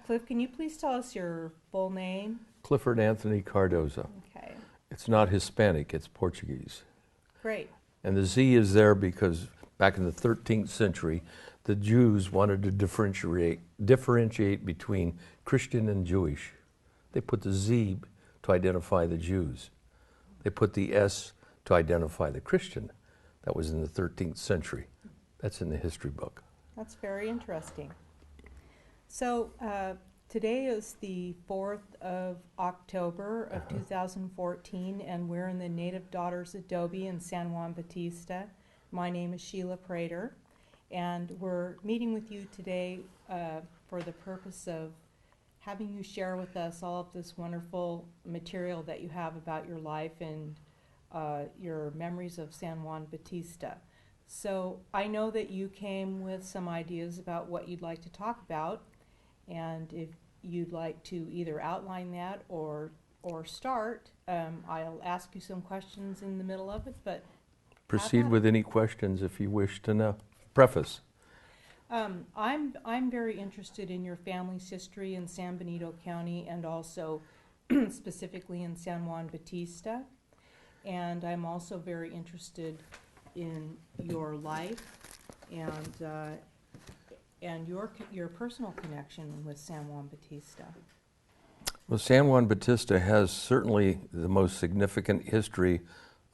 Cliff, can you please tell us your full name? Clifford Anthony Cardoza. Okay, It's not Hispanic, it's Portuguese. great. And the Z is there because back in the 13th century, the Jews wanted to differentiate between Christian and Jewish. They put the Z to identify the Jews. They put the S to identify the Christian. That was in the 13th century. That's in the history book. That's very interesting. So today is the 4th of October of 2014, and we're in the Native Daughters Adobe in San Juan Bautista. My name is Sheila Prater, and we're meeting with you today for the purpose of having you share with us all of this wonderful material that you have about your life and your memories of San Juan Bautista. So I know that you came with some ideas about what you'd like to talk about, and if you'd like to either outline that or start, I'll ask you some questions in the middle of it, but Proceed with any questions if you wish to know. Preface. I'm very interested in your family's history in San Benito County and also specifically in San Juan Bautista. And I'm also very interested in your life and your personal connection with San Juan Bautista. Well, San Juan Bautista has certainly the most significant history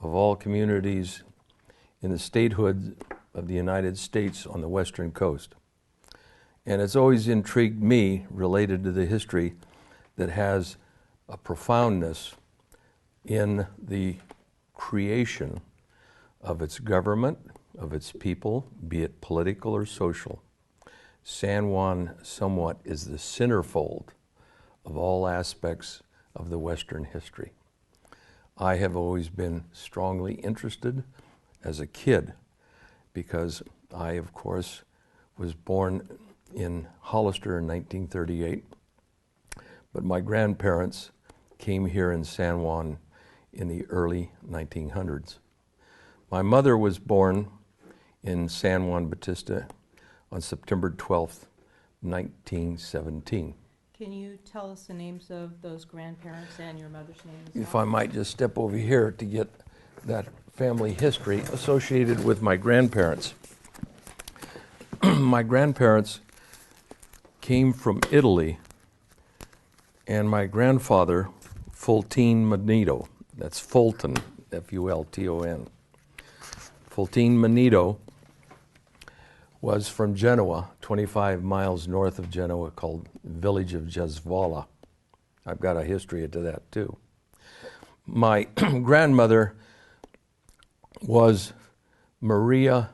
of all communities in the statehood of the United States on the western coast. And it's always intrigued me related to the history that has a profoundness in the creation of its government, of its people, be it political or social. San Juan somewhat is the centerfold of all aspects of the Western history. I have always been strongly interested as a kid because I, of course, was born in Hollister in 1938, but my grandparents came here in San Juan in the early 1900s. My mother was born in San Juan Bautista on September 12th, 1917. Can you tell us the names of those grandparents and your mother's name as If well? I might just step over here to get that family history associated with my grandparents. My grandparents came from Italy, and my grandfather, Fulton Manito, that's Fulton, F-U-L-T-O-N. Fulton Manito was from Genoa, 25 miles north of Genoa, called village of Jesvala. I've got a history to that too. My grandmother was Maria,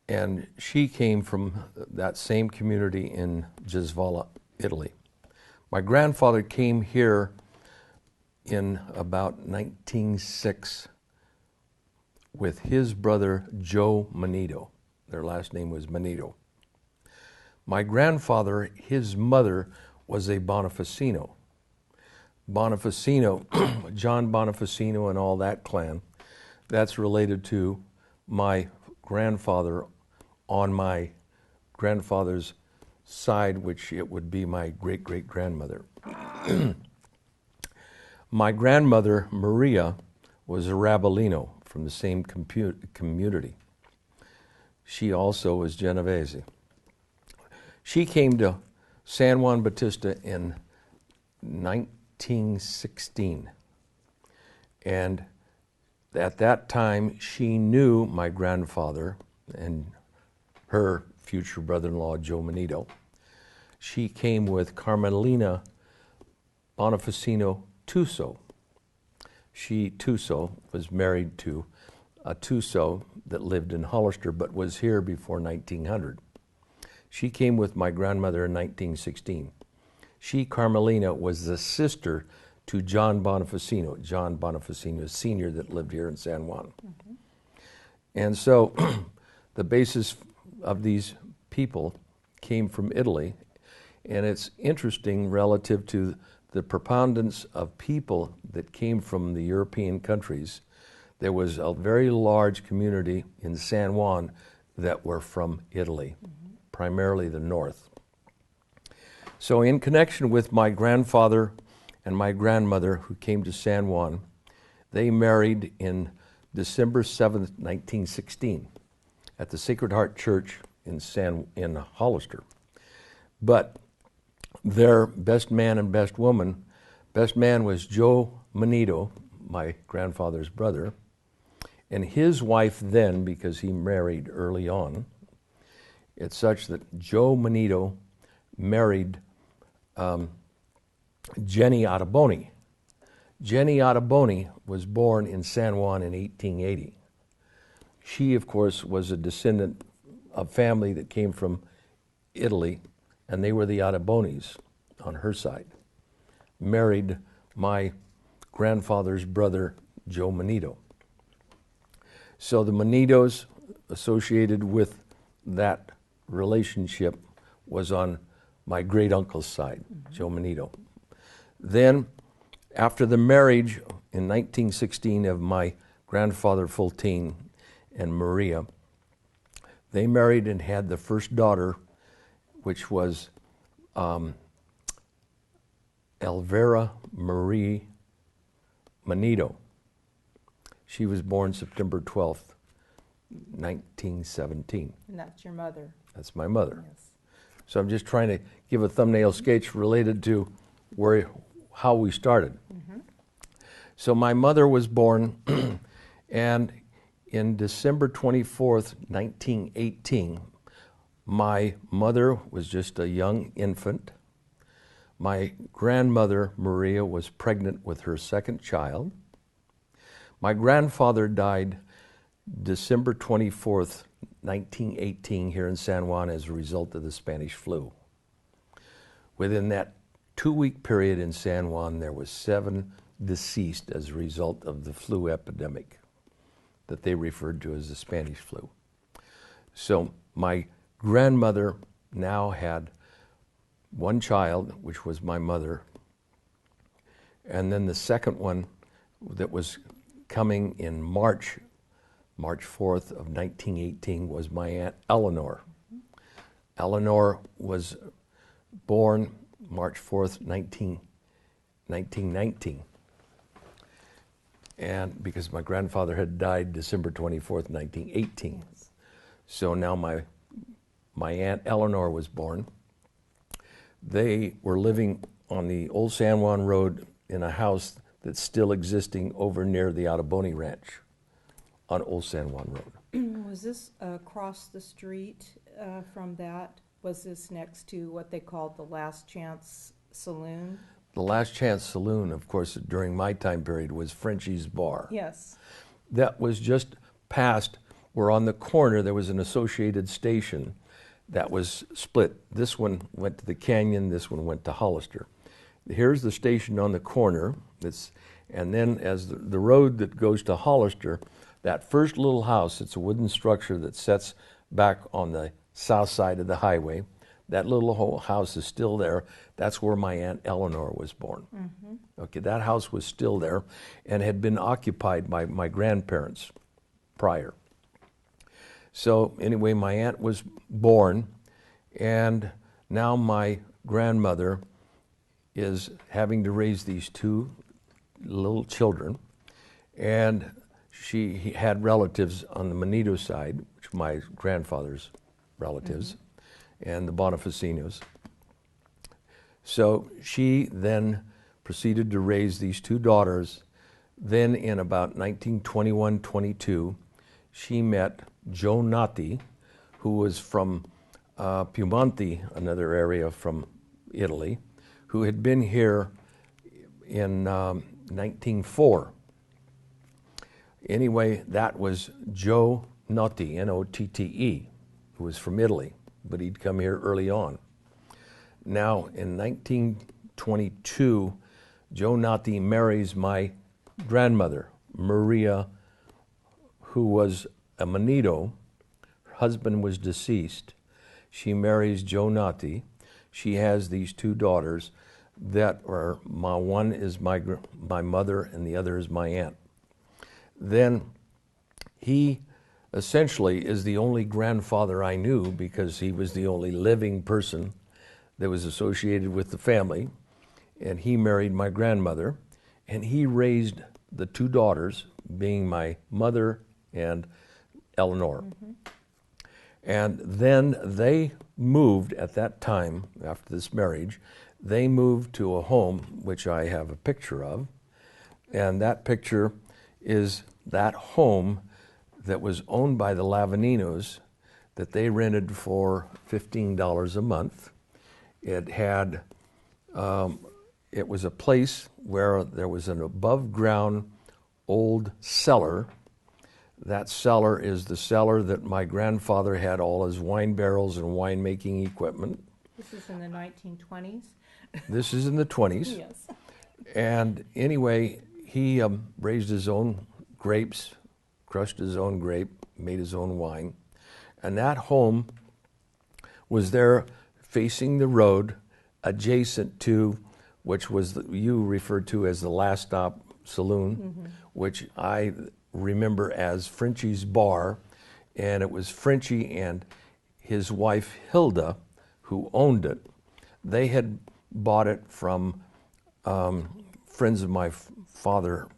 and she came from that same community in Jesvala, Italy. My grandfather came here in about 1906 with his brother Joe Manito. Their last name was Manito. My grandfather, his mother, was a Bonificino. Bonificino, John Bonificino and all that clan, that's related to my grandfather on my grandfather's side, which it would be my great-great-grandmother. My grandmother, Maria, was a Rabellino from the same community. She also was Genovese. She came to San Juan Bautista in 1916. And at that time, she knew my grandfather and her future brother-in-law, Joe Manito. She came with Carmelina Bonificino Tuso. She, Tuso, was married to a Tuso that lived in Hollister but was here before 1900. She came with my grandmother in 1916. She, Carmelina, was the sister to John Bonificino Sr. that lived here in San Juan. Mm-hmm. And so the basis of these people came from Italy, and it's interesting relative to the preponderance of people that came from the European countries. There was a very large community in San Juan that were from Italy, mm-hmm. primarily the north. So in connection with my grandfather and my grandmother who came to San Juan, they married in December 7th, 1916 at the Sacred Heart Church in Hollister. But their best man and best woman, best man was Joe Manito, my grandfather's brother, and his wife then, because he married early on, it's such that Joe Manito married Jenny Ottoboni. Jenny Ottoboni was born in San Juan in 1880. She, of course, was a descendant of family that came from Italy, and they were the Ottobonis on her side. Married my grandfather's brother, Joe Manito. So the Manitos associated with that relationship was on my great uncle's side, Joe Manito. Then, after the marriage in 1916 of my grandfather Fultine and Maria, they married and had the first daughter, which was Elvira Marie Manito. She was born September 12th, 1917. And that's your mother. That's my mother. Yes. So I'm just trying to give a thumbnail sketch related to how we started. Mm-hmm. So my mother was born, and in December 24th, 1918, my mother was just a young infant. My grandmother, Maria, was pregnant with her second child. My grandfather died December 24th, 1918, here in San Juan as a result of the Spanish flu. Within that 2-week period in San Juan, there was 7 deceased as a result of the flu epidemic that they referred to as the Spanish flu. So my grandmother now had one child, which was my mother, and then the second one that was coming in March 4th of 1918 was my Aunt Eleanor. Eleanor was born March 4th, 1919. And because my grandfather had died December 24th, 1918. Yes. So now my Aunt Eleanor was born. They were living on the old San Juan Road in a house that's still existing over near the Ottoboni Ranch on Old San Juan Road. Was this across the street from that? Was this next to what they called the Last Chance Saloon? The Last Chance Saloon, of course, during my time period was Frenchie's Bar. Yes. That was just past where on the corner there was an associated station that was split. This one went to the Canyon, this one went to Hollister. Here's the station on the corner, and then as the road that goes to Hollister, that first little house, it's a wooden structure that sets back on the south side of the highway. That little whole house is still there. That's where my Aunt Eleanor was born. Mm-hmm. Okay, that house was still there and had been occupied by my grandparents prior. So anyway, my aunt was born, and now my grandmother is having to raise these 2 little children, and she had relatives on the Manito side, which are my grandfather's relatives, mm-hmm. and the Bonifacinos. So she then proceeded to raise these 2 daughters. Then in about 1921-22, she met Joe Natti, who was from Piemonte, another area from Italy, who had been here in 1904. Anyway, that was Joe Notte, N-O-T-T-E, who was from Italy, but he'd come here early on. Now, in 1922, Joe Notte marries my grandmother, Maria, who was a Manito. Her husband was deceased. She marries Joe Notte. She has these 2 daughters that are, one is my mother and the other is my aunt. Then he essentially is the only grandfather I knew because he was the only living person that was associated with the family, and he married my grandmother, and he raised the two daughters, being my mother and Eleanor. And then they moved at that time, after this marriage, they moved to a home which I have a picture of, and that picture is that home that was owned by the Lavaninos that they rented for $15 a month. It had, it was a place where there was an above-ground old cellar. That cellar is the cellar that my grandfather had all his wine barrels and winemaking equipment. This is in the 1920s? This is in the 20s. Yes. And anyway, he raised his own grapes, crushed his own grape, made his own wine. And that home was there facing the road, adjacent to, which was you referred to as the Last Stop Saloon, which I remember as Frenchie's Bar. And it was Frenchie and his wife Hilda who owned it. They had bought it from friends of my father,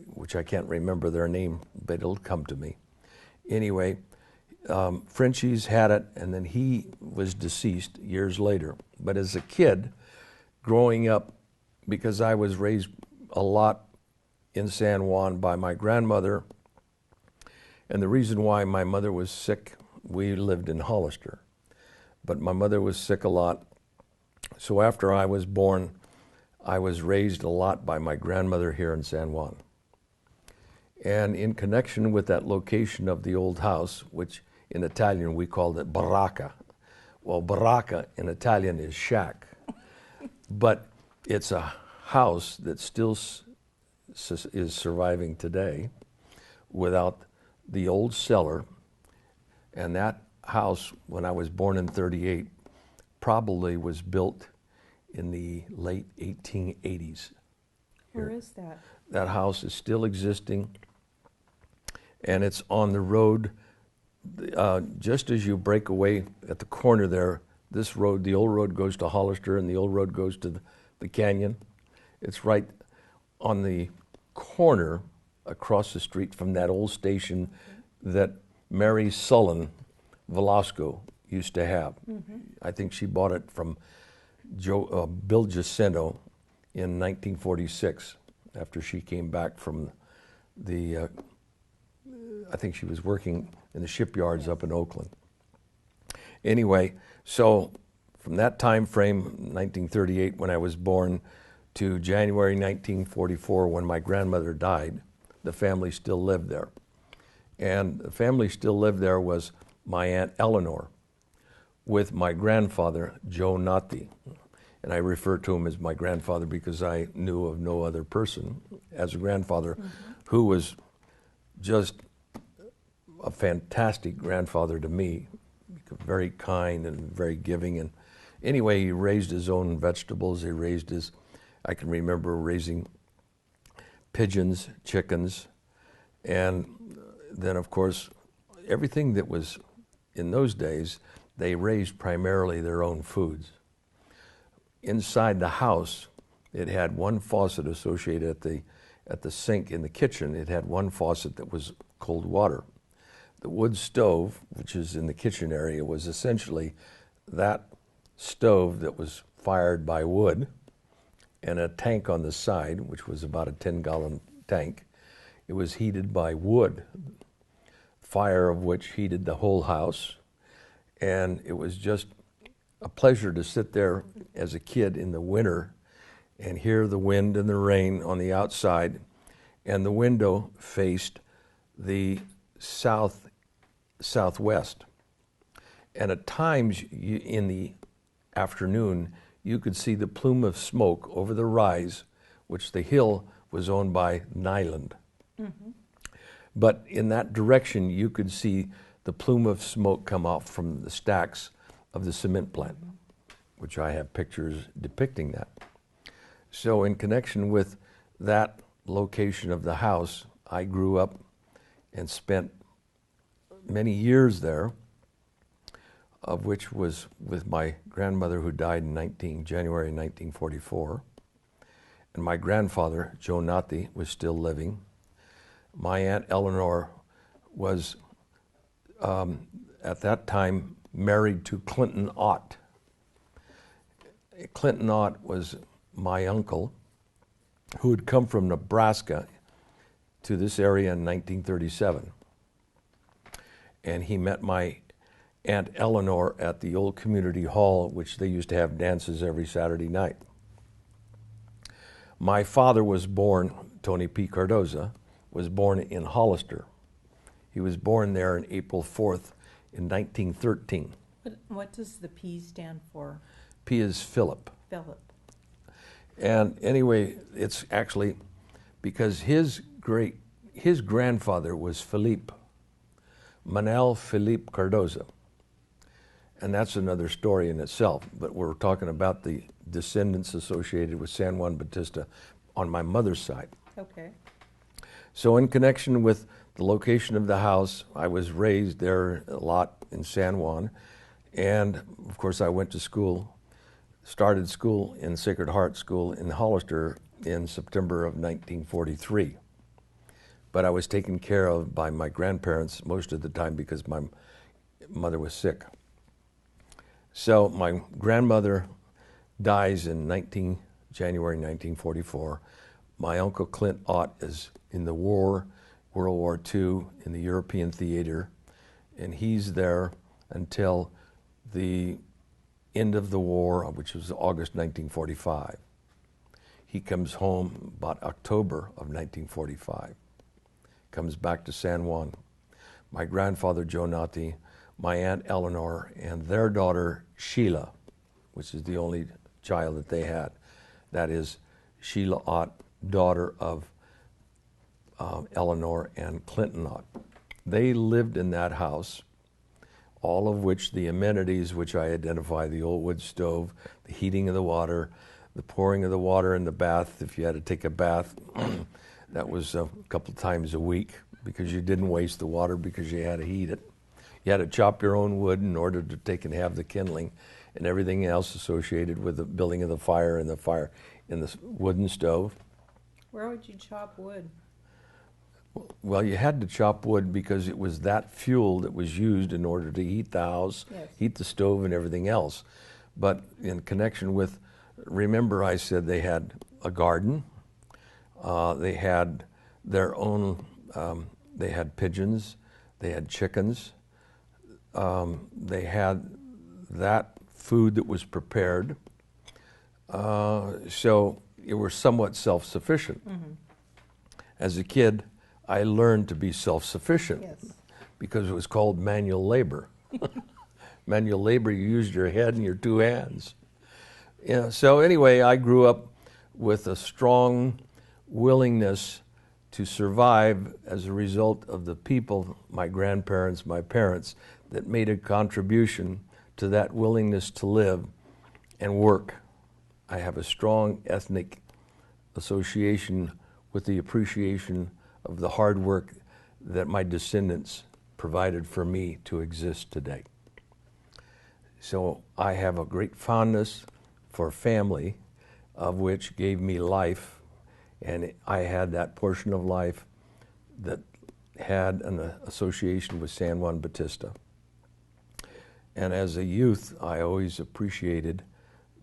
which I can't remember their name, but it'll come to me. Anyway, Frenchie's had it, and then he was deceased years later. But as a kid, growing up, because I was raised a lot in San Juan by my grandmother, and the reason why my mother was sick, we lived in Hollister, but my mother was sick a lot. So after I was born, I was raised a lot by my grandmother here in San Juan. And in connection with that location of the old house, which in Italian we called it baracca. Well, baracca in Italian is shack. But it's a house that still is surviving today without the old cellar. And that house, when I was born in 38, probably was built in the late 1880s. Where is that? That house is still existing, and it's on the road. Just as you break away at the corner there, this road, the old road goes to Hollister, and the old road goes to the canyon. It's right on the corner across the street from that old station that Mary Sullen Velasco used to have. I think she bought it from Bill Jacinto in 1946 after she came back from the, I think she was working in the shipyards up in Oakland. Anyway, so from that time frame, 1938 when I was born, to January 1944 when my grandmother died, the family still lived there. And the family still lived there was my Aunt Eleanor with my grandfather, Joe Natti. And I refer to him as my grandfather because I knew of no other person as a grandfather who was just a fantastic grandfather to me, very kind and very giving. And anyway, he raised his own vegetables. He raised his, I can remember raising pigeons, chickens, and then of course, everything that was in those days, they raised primarily their own foods. Inside the house, it had one faucet associated at the sink in the kitchen. It had one faucet that was cold water. The wood stove, which is in the kitchen area, was essentially that stove that was fired by wood, and a tank on the side, which was about a 10-gallon tank. It was heated by wood, fire of which heated the whole house, and it was just a pleasure to sit there as a kid in the winter and hear the wind and the rain on the outside, and the window faced the southwest. And at times in the afternoon, you could see the plume of smoke over the rise, which the hill was owned by Nyland. But in that direction, you could see the plume of smoke come off from the stacks of the cement plant, which I have pictures depicting that. So in connection with that location of the house, I grew up and spent many years there. of which was with my grandmother who died in January 1944. And my grandfather, Joe Nati, was still living. My Aunt Eleanor was, at that time, married to Clinton Ott. Clinton Ott was my uncle who had come from Nebraska to this area in 1937. And he met my Aunt Eleanor at the old community hall, which they used to have dances every Saturday night. My father was born, Tony P. Cardoza, was born in Hollister. He was born there on April 4th in 1913. What does the P stand for? P is Philip. Philip. And anyway, it's actually because his grandfather was Philippe, Manuel Philippe Cardoza. And that's another story in itself, but we're talking about the descendants associated with San Juan Bautista on my mother's side. Okay. So in connection with the location of the house, I was raised there a lot in San Juan, and of course I went to school, started school in Sacred Heart School in Hollister in September of 1943. But I was taken care of by my grandparents most of the time because my mother was sick. So my grandmother dies in January 1944. My uncle Clint Ott is in the war, World War II, in the European theater, and he's there until the end of the war, which was August 1945. He comes home about October of 1945, comes back to San Juan. My grandfather, Joe Nati, my Aunt Eleanor, and their daughter, Sheila, which is the only child that they had. That is Sheila Ott, daughter of Eleanor and Clinton Ott. They lived in that house, all of which the amenities which I identify, the old wood stove, the heating of the water, the pouring of the water in the bath, if you had to take a bath, that was a couple times a week because you didn't waste the water because you had to heat it. You had to chop your own wood in order to take and have the kindling and everything else associated with the building of the fire in the wooden stove. Where would you chop wood? Well, you had to chop wood because it was that fuel that was used in order to heat the house, Yes. heat the stove and everything else. But in connection with, remember I said they had a garden, they had their own, they had pigeons, they had chickens, they had that food that was prepared, so it was somewhat self-sufficient. Mm-hmm. As a kid, I learned to be self-sufficient Yes. because it was called manual labor. Manual labor, you used your head and your two hands. Yeah, so anyway, I grew up with a strong willingness to survive as a result of the people, my grandparents, my parents, that made a contribution to that willingness to live and work. I have a strong ethnic association with the appreciation of the hard work that my descendants provided for me to exist today. So I have a great fondness for family, of which gave me life, and I had that portion of life that had an association with San Juan Bautista. And as a youth, I always appreciated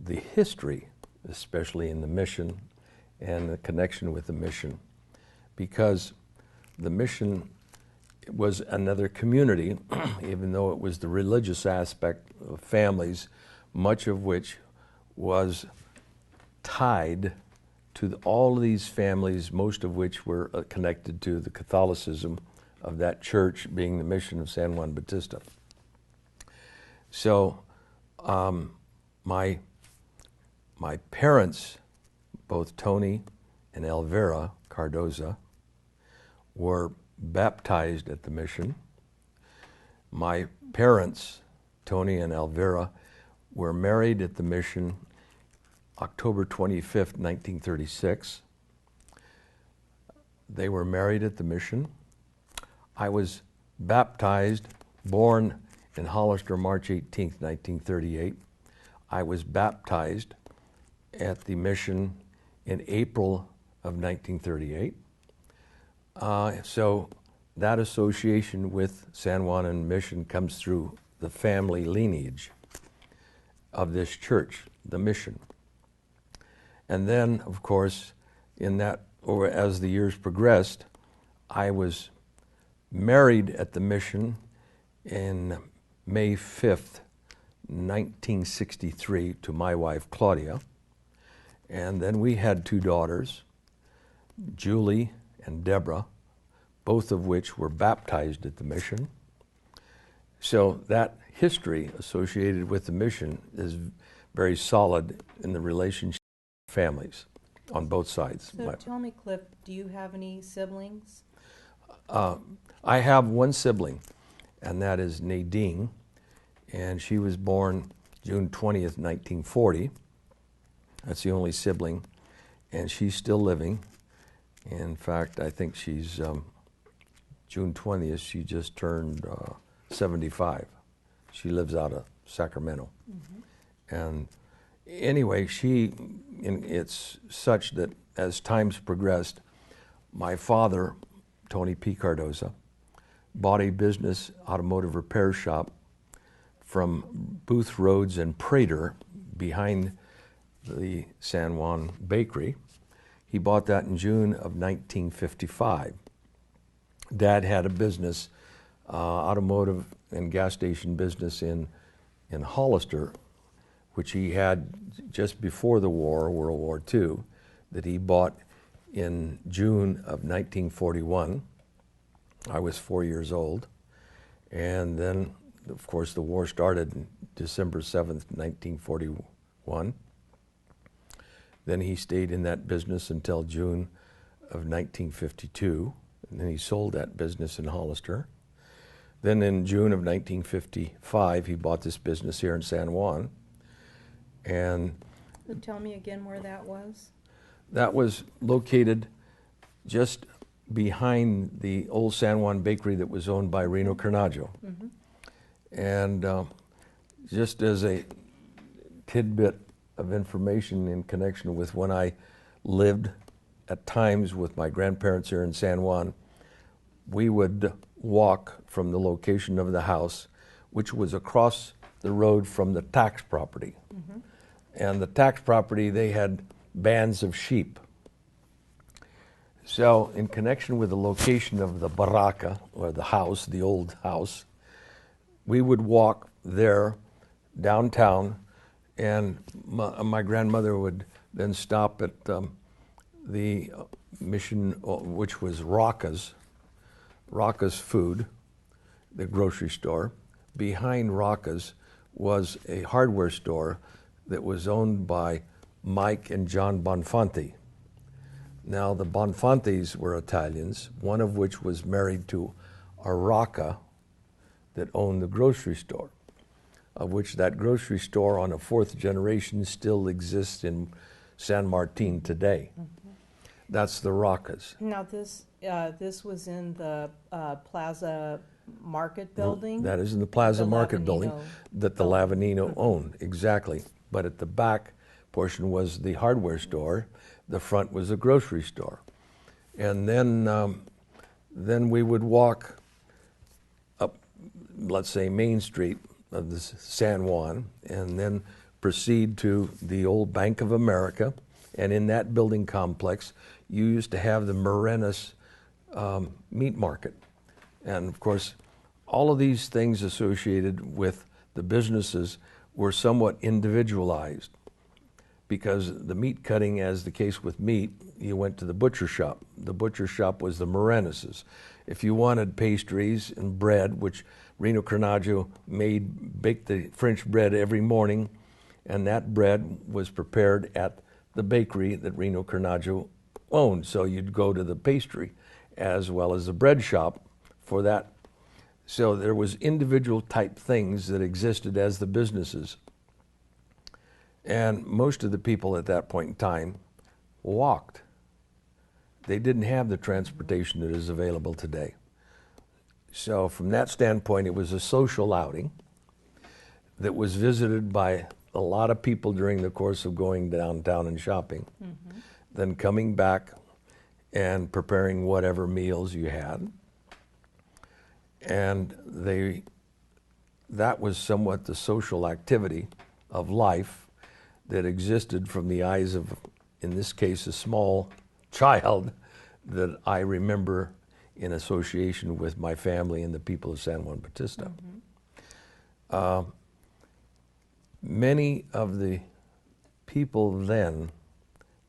the history, especially in the mission and the connection with the mission, because the mission was another community, even though it was the religious aspect of families, much of which was tied to all of these families, most of which were connected to the Catholicism of that church, being the mission of San Juan Bautista. So my parents, both Tony and Elvira Cardoza, were baptized at the mission. My parents, Tony and Elvira, were married at the mission October 25th, 1936. They were married at the mission. I was baptized, born in Hollister, March 18th, 1938. I was baptized at the mission in April of 1938. So that association with San Juan and Mission comes through the family lineage of this church, the mission. And then, of course, or as the years progressed, I was married at the mission in May 5th, 1963, to my wife, Claudia. And then we had two daughters, Julie and Deborah, both of which were baptized at the mission. So that history associated with the mission is very solid in the relationship of families on both sides. So tell me, Cliff, do you have any siblings? I have one sibling, and that is Nadine, and she was born June 20th, 1940. That's the only sibling, and she's still living. In fact, I think she's June 20th, she just turned 75. She lives out of Sacramento. Mm-hmm. And anyway, it's such that as times progressed, my father, Tony P. Cardoza, bought a business automotive repair shop from Booth Rhodes and Prater behind the San Juan Bakery. He bought that in June of 1955. Dad had a business, automotive and gas station business in Hollister, which he had just before the war, World War II, that he bought in June of 1941. I was 4 years old. And then, of course, the war started December 7th, 1941. Then he stayed in that business until June of 1952, and then he sold that business in Hollister. Then in June of 1955, he bought this business here in San Juan. And So tell me again where that was. that was located just behind the old San Juan Bakery that was owned by Reno Carnaggio. Mm-hmm. And just as a tidbit of information in connection with when I lived at times with my grandparents here in San Juan, we would walk from the location of the house, which was across the road from the tax property. Mm-hmm. And the tax property, they had bands of sheep. So in connection with the location of the barraca, or the house, the old house, we would walk there downtown, and my grandmother would then stop at the mission, which was Rocca's Food, the grocery store. Behind Rocca's was a hardware store that was owned by Mike and John Bonfanti. Now, the Bonfantis were Italians, one of which was married to a Rocca that owned the grocery store, of which that grocery store on a fourth generation still exists in San Martin today. Mm-hmm. That's the Roccas. Now, this was in the Plaza Market building? That is in the Plaza Market building that the Lavanino owned, exactly. But at the back portion was the hardware store. The front was the grocery store. And then we would walk up, let's say, Main Street of the San Juan, and then proceed to the old Bank of America. And in that building complex, you used to have the Morenas meat market. And of course, all of these things associated with the businesses were somewhat individualized, because the meat cutting, as the case with meat, you went to the butcher shop. The butcher shop was the Morenases. If you wanted pastries and bread, which Reno Carnaggio baked the French bread every morning, and that bread was prepared at the bakery that Reno Carnaggio owned. So you'd go to the pastry as well as the bread shop for that. So there was individual type things that existed as the businesses. And most of the people at that point in time walked. They didn't have the transportation that is available today. So from that standpoint, it was a social outing. that was visited by a lot of people during the course of going downtown and shopping, then coming back and preparing whatever meals you had. And that was somewhat the social activity of life that existed from the eyes of, in this case, a small child that I remember in association with my family and the people of San Juan Bautista. Many of the people then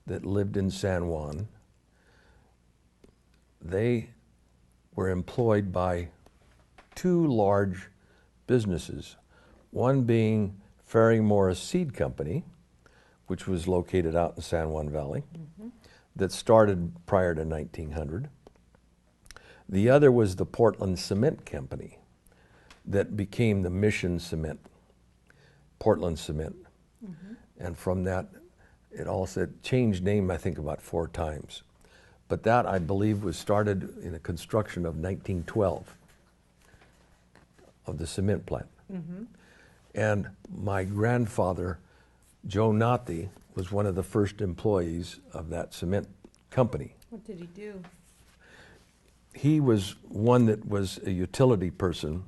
that lived in San Juan, they were employed by two large businesses, one being Ferry-Morris Seed Company, which was located out in San Juan Valley, that started prior to 1900. The other was the Portland Cement Company that became the Mission Cement, Portland Cement. And from that, it also changed name, I think, about 4 times. But that, I believe, was started in the construction of 1912 of the cement plant. And my grandfather, Joe Nati, was one of the first employees of that cement company. What did he do? He was one that was a utility person,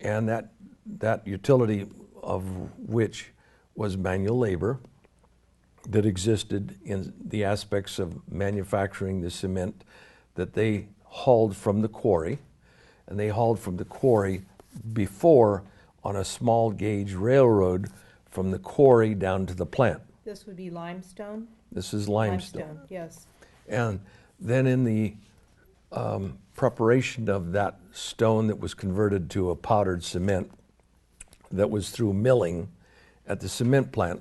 and that utility of which was manual labor that existed in the aspects of manufacturing the cement that they hauled from the quarry. And they hauled from the quarry before on a small gauge railroad from the quarry down to the plant. This would be limestone? This is limestone. Yes. And then in the preparation of that stone that was converted to a powdered cement that was through milling at the cement plant,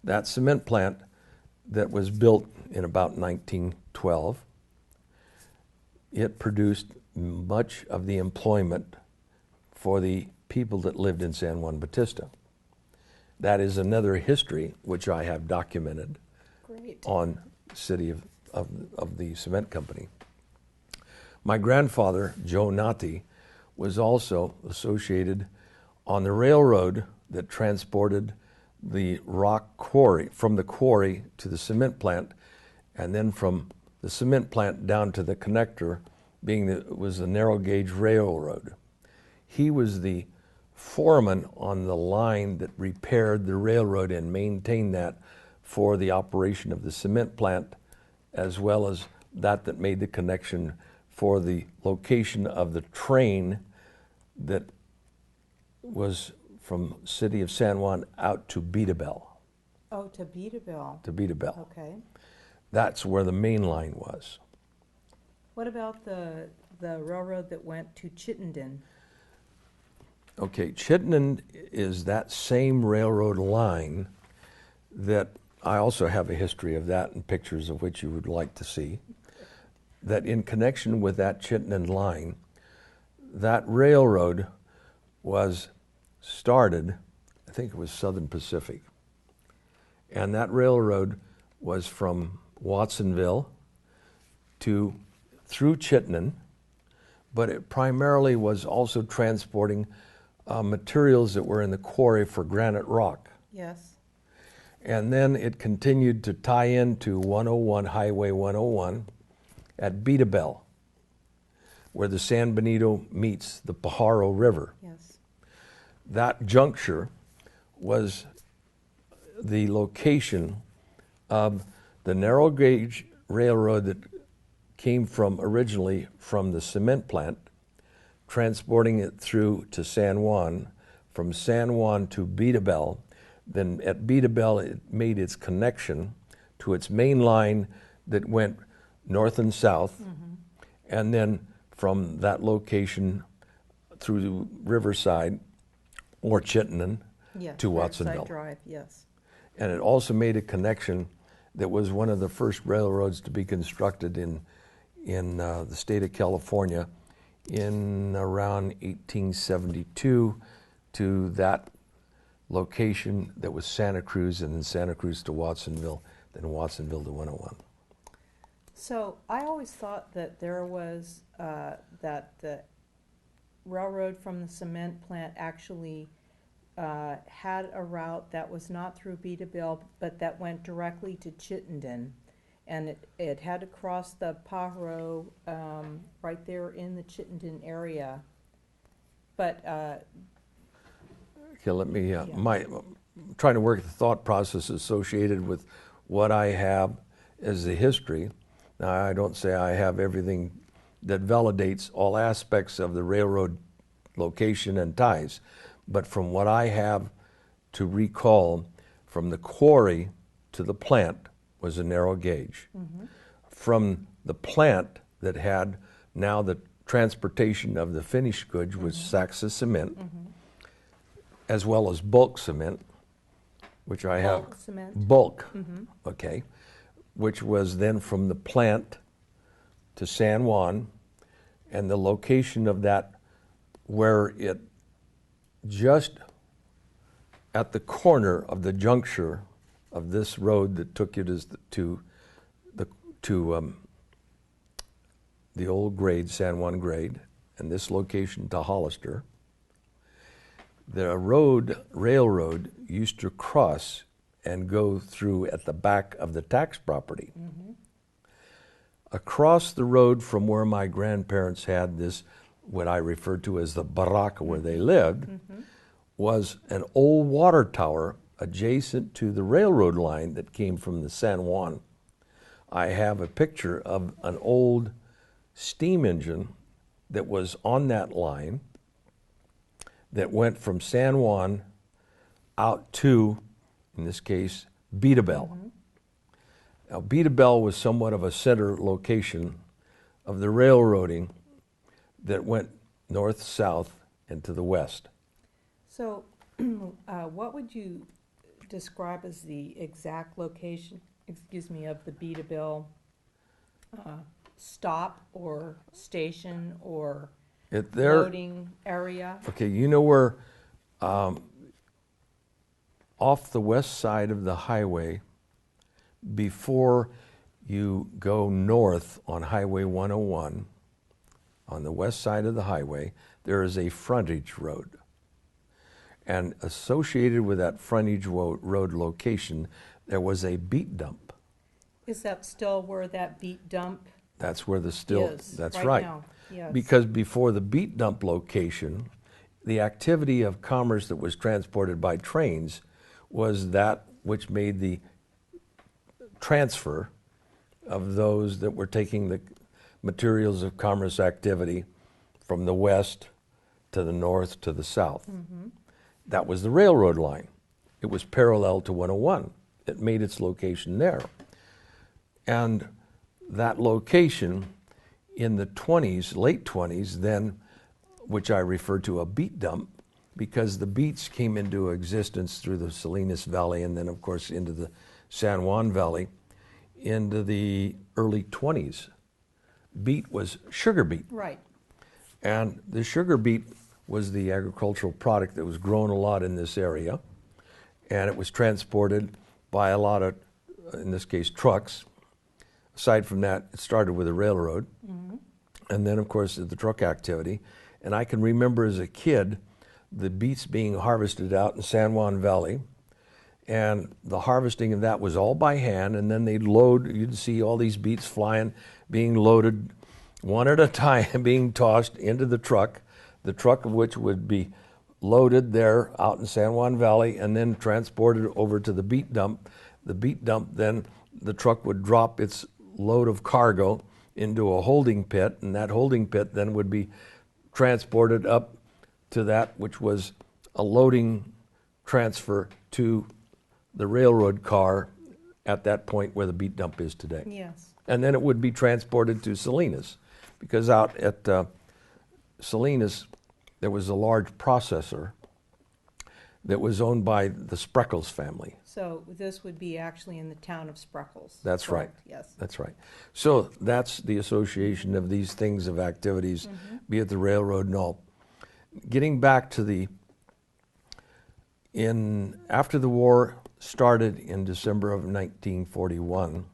that cement plant that was built in about 1912, it produced much of the employment for the people that lived in San Juan Bautista. That is another history which I have documented. Great. On City of the Cement Company. My grandfather, Joe Nati, was also associated on the railroad that transported the rock quarry from the quarry to the cement plant, and then from the cement plant down to the connector, was the narrow gauge railroad. He was the foreman on the line that repaired the railroad and maintained that for the operation of the cement plant, as well as that made the connection for the location of the train that was from city of San Juan out to Beatable. Oh, to Beatable. To Beatable. Okay. That's where the main line was. What about the railroad that went to Chittenden? Okay, Chittenden is that same railroad line that I also have a history of that and pictures of which you would like to see. That in connection with that Chittenden line, that railroad was started, I think it was Southern Pacific. And that railroad was from Watsonville through Chittenden, but it primarily was also transporting materials that were in the quarry for granite rock. Yes. And then it continued to tie into 101, Highway 101 at Beatable, where the San Benito meets the Pajaro River. Yes. That juncture was the location of the narrow gauge railroad that came originally from the cement plant, transporting it through to San Juan, from San Juan to Beatable. Then at Beatable, it made its connection to its main line that went north and south, and then from that location through Riverside or Chittenden to Watsonville. Riverside Drive, yes. And it also made a connection that was one of the first railroads to be constructed in the state of California in around 1872 to that location that was Santa Cruz, and then Santa Cruz to Watsonville, then Watsonville to 101. So I always thought that there was, that the railroad from the cement plant actually had a route that was not through Beataville, but that went directly to Chittenden. And it had to cross the Pajaro right there in the Chittenden area. But Okay, let me, trying to work the thought process associated with what I have as the history. Now, I don't say I have everything that validates all aspects of the railroad location and ties, but from what I have to recall, from the quarry to the plant was a narrow gauge. mm-hmm. From the plant that had now the transportation of the finished goods was sacks of cement, as well as bulk cement, which I have. Bulk cement. Bulk, okay, which was then from the plant to San Juan, and the location of that where it just at the corner of the juncture of this road that took you to the old grade, San Juan grade, and this location to Hollister. The railroad used to cross and go through at the back of the tax property. Across the road from where my grandparents had this, what I refer to as the baraka where they lived, was an old water tower adjacent to the railroad line that came from the San Juan. I have a picture of an old steam engine that was on that line that went from San Juan out to, in this case, Beataville. Now, Beataville was somewhat of a center location of the railroading that went north, south, and to the west. So what would you describe as the exact location, of the Beataville stop or station or loading area? Okay, you know where off the west side of the highway, before you go north on Highway 101, on the west side of the highway, there is a frontage road. And associated with that frontage road location, there was a beet dump. Is that still where that beet dump That's where the is? That's right. Now. Yes. Because before the beet dump location, the activity of commerce that was transported by trains was that which made the transfer of those that were taking the materials of commerce activity from the west to the north to the south. That was the railroad line. It was parallel to 101. It made its location there. And that location in the 20s, late 20s, then, which I refer to a beet dump, because the beets came into existence through the Salinas Valley and then, of course, into the San Juan Valley into the early 20s. Beet was sugar beet. Right. And the sugar beet was the agricultural product that was grown a lot in this area. And it was transported by a lot of, in this case, trucks. Aside from that, it started with a railroad. And then, of course, the truck activity. And I can remember as a kid the beets being harvested out in San Juan Valley. And the harvesting of that was all by hand. And then they'd load, you'd see all these beets flying, being loaded one at a time, being tossed into the truck of which would be loaded there out in San Juan Valley and then transported over to the beet dump. The beet dump, then the truck would drop its load of cargo into a holding pit, and that holding pit then would be transported up to that which was a loading transfer to the railroad car at that point where the beet dump is today. Yes. And then it would be transported to Salinas, because out at Salinas there was a large processor that was owned by the Spreckles family. So this would be actually in the town of Spreckles. That's correct? right. Yes. That's right. So that's the association of these things of activities, be it the railroad and all. Getting back to after the war started in December of 1941,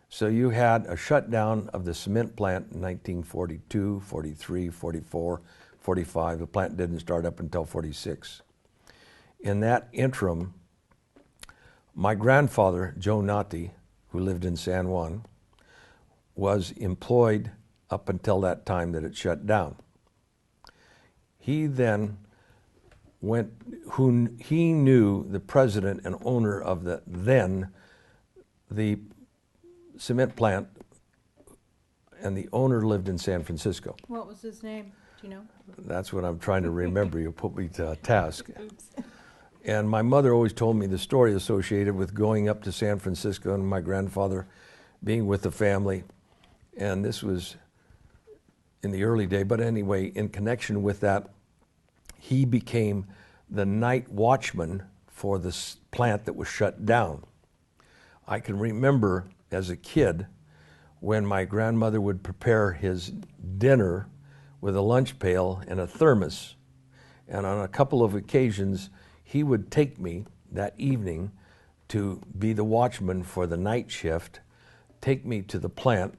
so you had a shutdown of the cement plant in 1942, 43, 44, 45. The plant didn't start up until 46. in that interim, my grandfather, Joe Natti, who lived in San Juan, was employed up until that time that it shut down. He then he knew the president and owner of the cement plant, and the owner lived in San Francisco. What was his name? Do you know? That's what I'm trying to remember. You put me to task. Oops. And my mother always told me the story associated with going up to San Francisco and my grandfather being with the family. And this was in the early day, but anyway, in connection with that, he became the night watchman for this plant that was shut down. I can remember as a kid when my grandmother would prepare his dinner with a lunch pail and a thermos. And on a couple of occasions, he would take me that evening to be the watchman for the night shift, take me to the plant,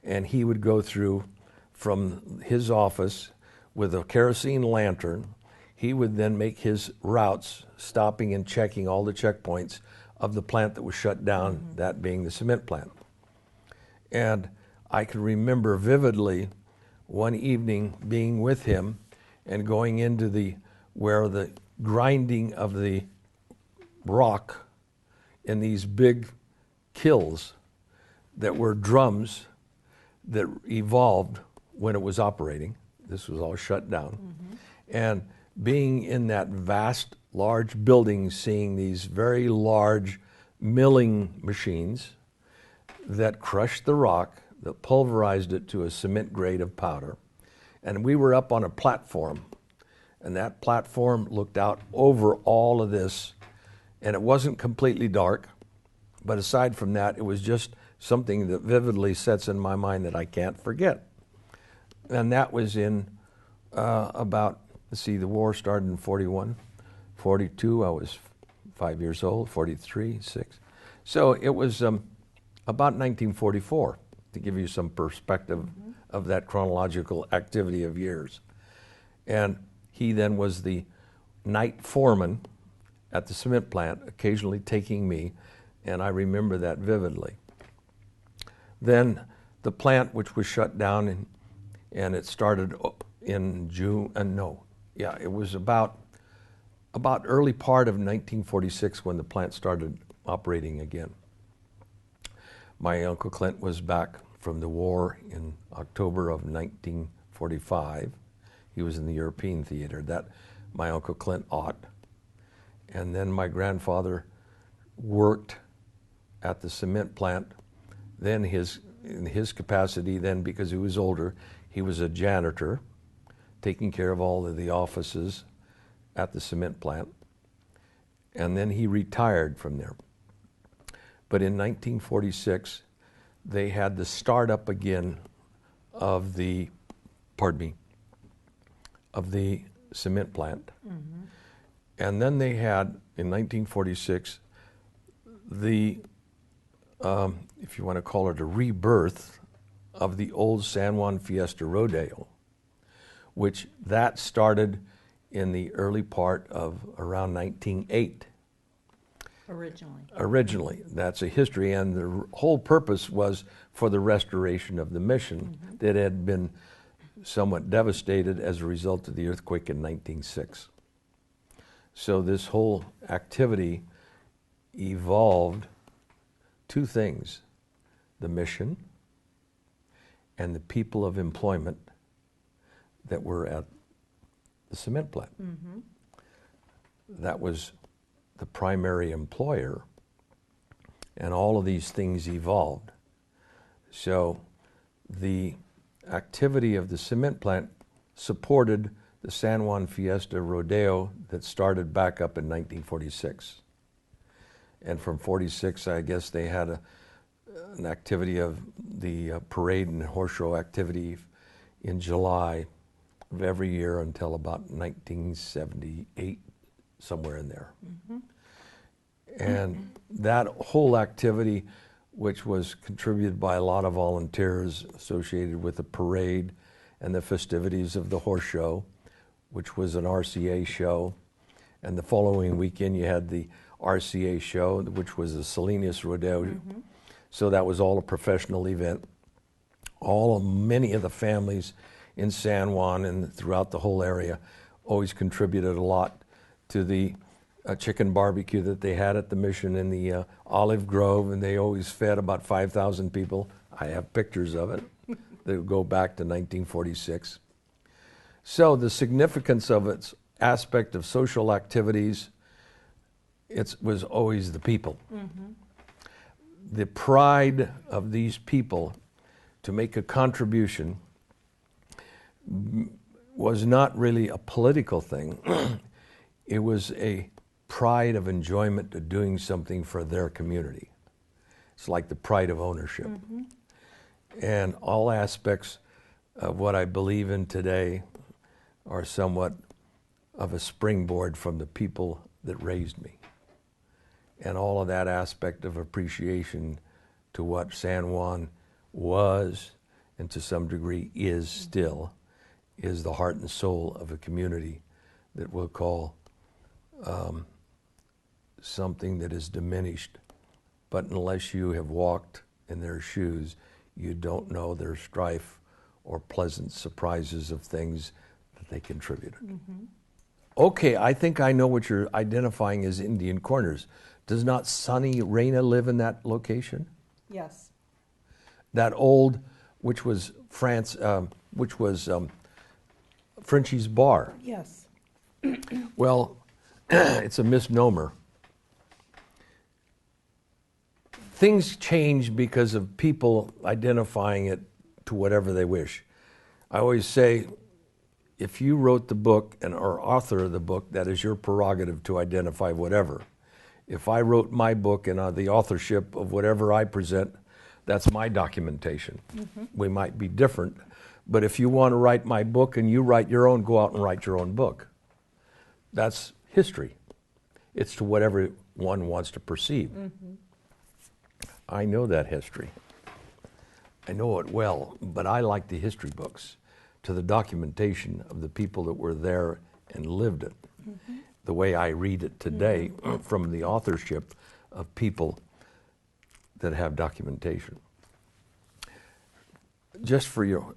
and he would go through from his office with a kerosene lantern. He would then make his routes, stopping and checking all the checkpoints of the plant that was shut down, that being the cement plant. And I can remember vividly one evening being with him and going into where the grinding of the rock in these big kilns that were drums that evolved when it was operating. This was all shut down. And being in that vast, large building, seeing these very large milling machines that crushed the rock, that pulverized it to a cement grade of powder. And we were up on a platform, and that platform looked out over all of this, and it wasn't completely dark, but aside from that, it was just something that vividly sets in my mind that I can't forget. And that was in about, let's see, the war started in 41, 42, I was 5 years old, 43, 6. So it was about 1944, to give you some perspective of that chronological activity of years. And he then was the night foreman at the cement plant, occasionally taking me, and I remember that vividly. Then the plant, which was shut down, and it started in June, it was about early part of 1946 when the plant started operating again. My Uncle Clint was back from the war in October of 1945. He was in the European theater. That my Uncle Clint ought. And then my grandfather worked at the cement plant. Then in his capacity then, because he was older, he was a janitor, taking care of all of the offices at the cement plant. And then he retired from there. But in 1946, they had the startup again of the cement plant. And then they had, in 1946, the, if you want to call it a rebirth, of the old San Juan Fiesta Rodeo, which that started in the early part of around 1908. Originally. That's a history, and the whole purpose was for the restoration of the mission that had been somewhat devastated as a result of the earthquake in 1906. So this whole activity evolved two things: the mission and the people of employment that were at the cement plant. That was the primary employer, and all of these things evolved. So the activity of the cement plant supported the San Juan Fiesta Rodeo that started back up in 1946. And from 46, I guess they had an activity of the parade and horse show activity in July of every year until about 1978, somewhere in there. And that whole activity, which was contributed by a lot of volunteers associated with the parade and the festivities of the horse show, which was an RCA show, And the following weekend you had the RCA show, which was the Salinas Rodeo. So that was all a professional event. Many of the families in San Juan and throughout the whole area always contributed a lot to the chicken barbecue that they had at the mission in the Olive Grove, and they always fed about 5,000 people. I have pictures of it that go back to 1946. So the significance of its aspect of social activities, it was always the people. The pride of these people to make a contribution was not really a political thing. It was a pride of enjoyment of doing something for their community. It's like the pride of ownership. And all aspects of what I believe in today are somewhat of a springboard from the people that raised me. And all of that aspect of appreciation to what San Juan was, and to some degree is still, is the heart and soul of a community that we'll call something that is diminished. But unless you have walked in their shoes, you don't know their strife or pleasant surprises of things that they contributed. Okay, I think I know what you're identifying as Indian Corners. Does not Sonny Reyna live in that location? Yes. That old, which was Frenchie's Bar. Yes. Well, it's a misnomer. Things change because of people identifying it to whatever they wish. I always say, if you wrote the book and are author of the book, that is your prerogative to identify whatever. If I wrote my book and the authorship of whatever I present, that's my documentation. We might be different, but if you want to write my book and you write your own, go out and write your own book. That's history. It's to whatever one wants to perceive. I know that history. I know it well, but I like the history books to the documentation of the people that were there and lived it. The way I read it today from the authorship of people that have documentation. Just for you,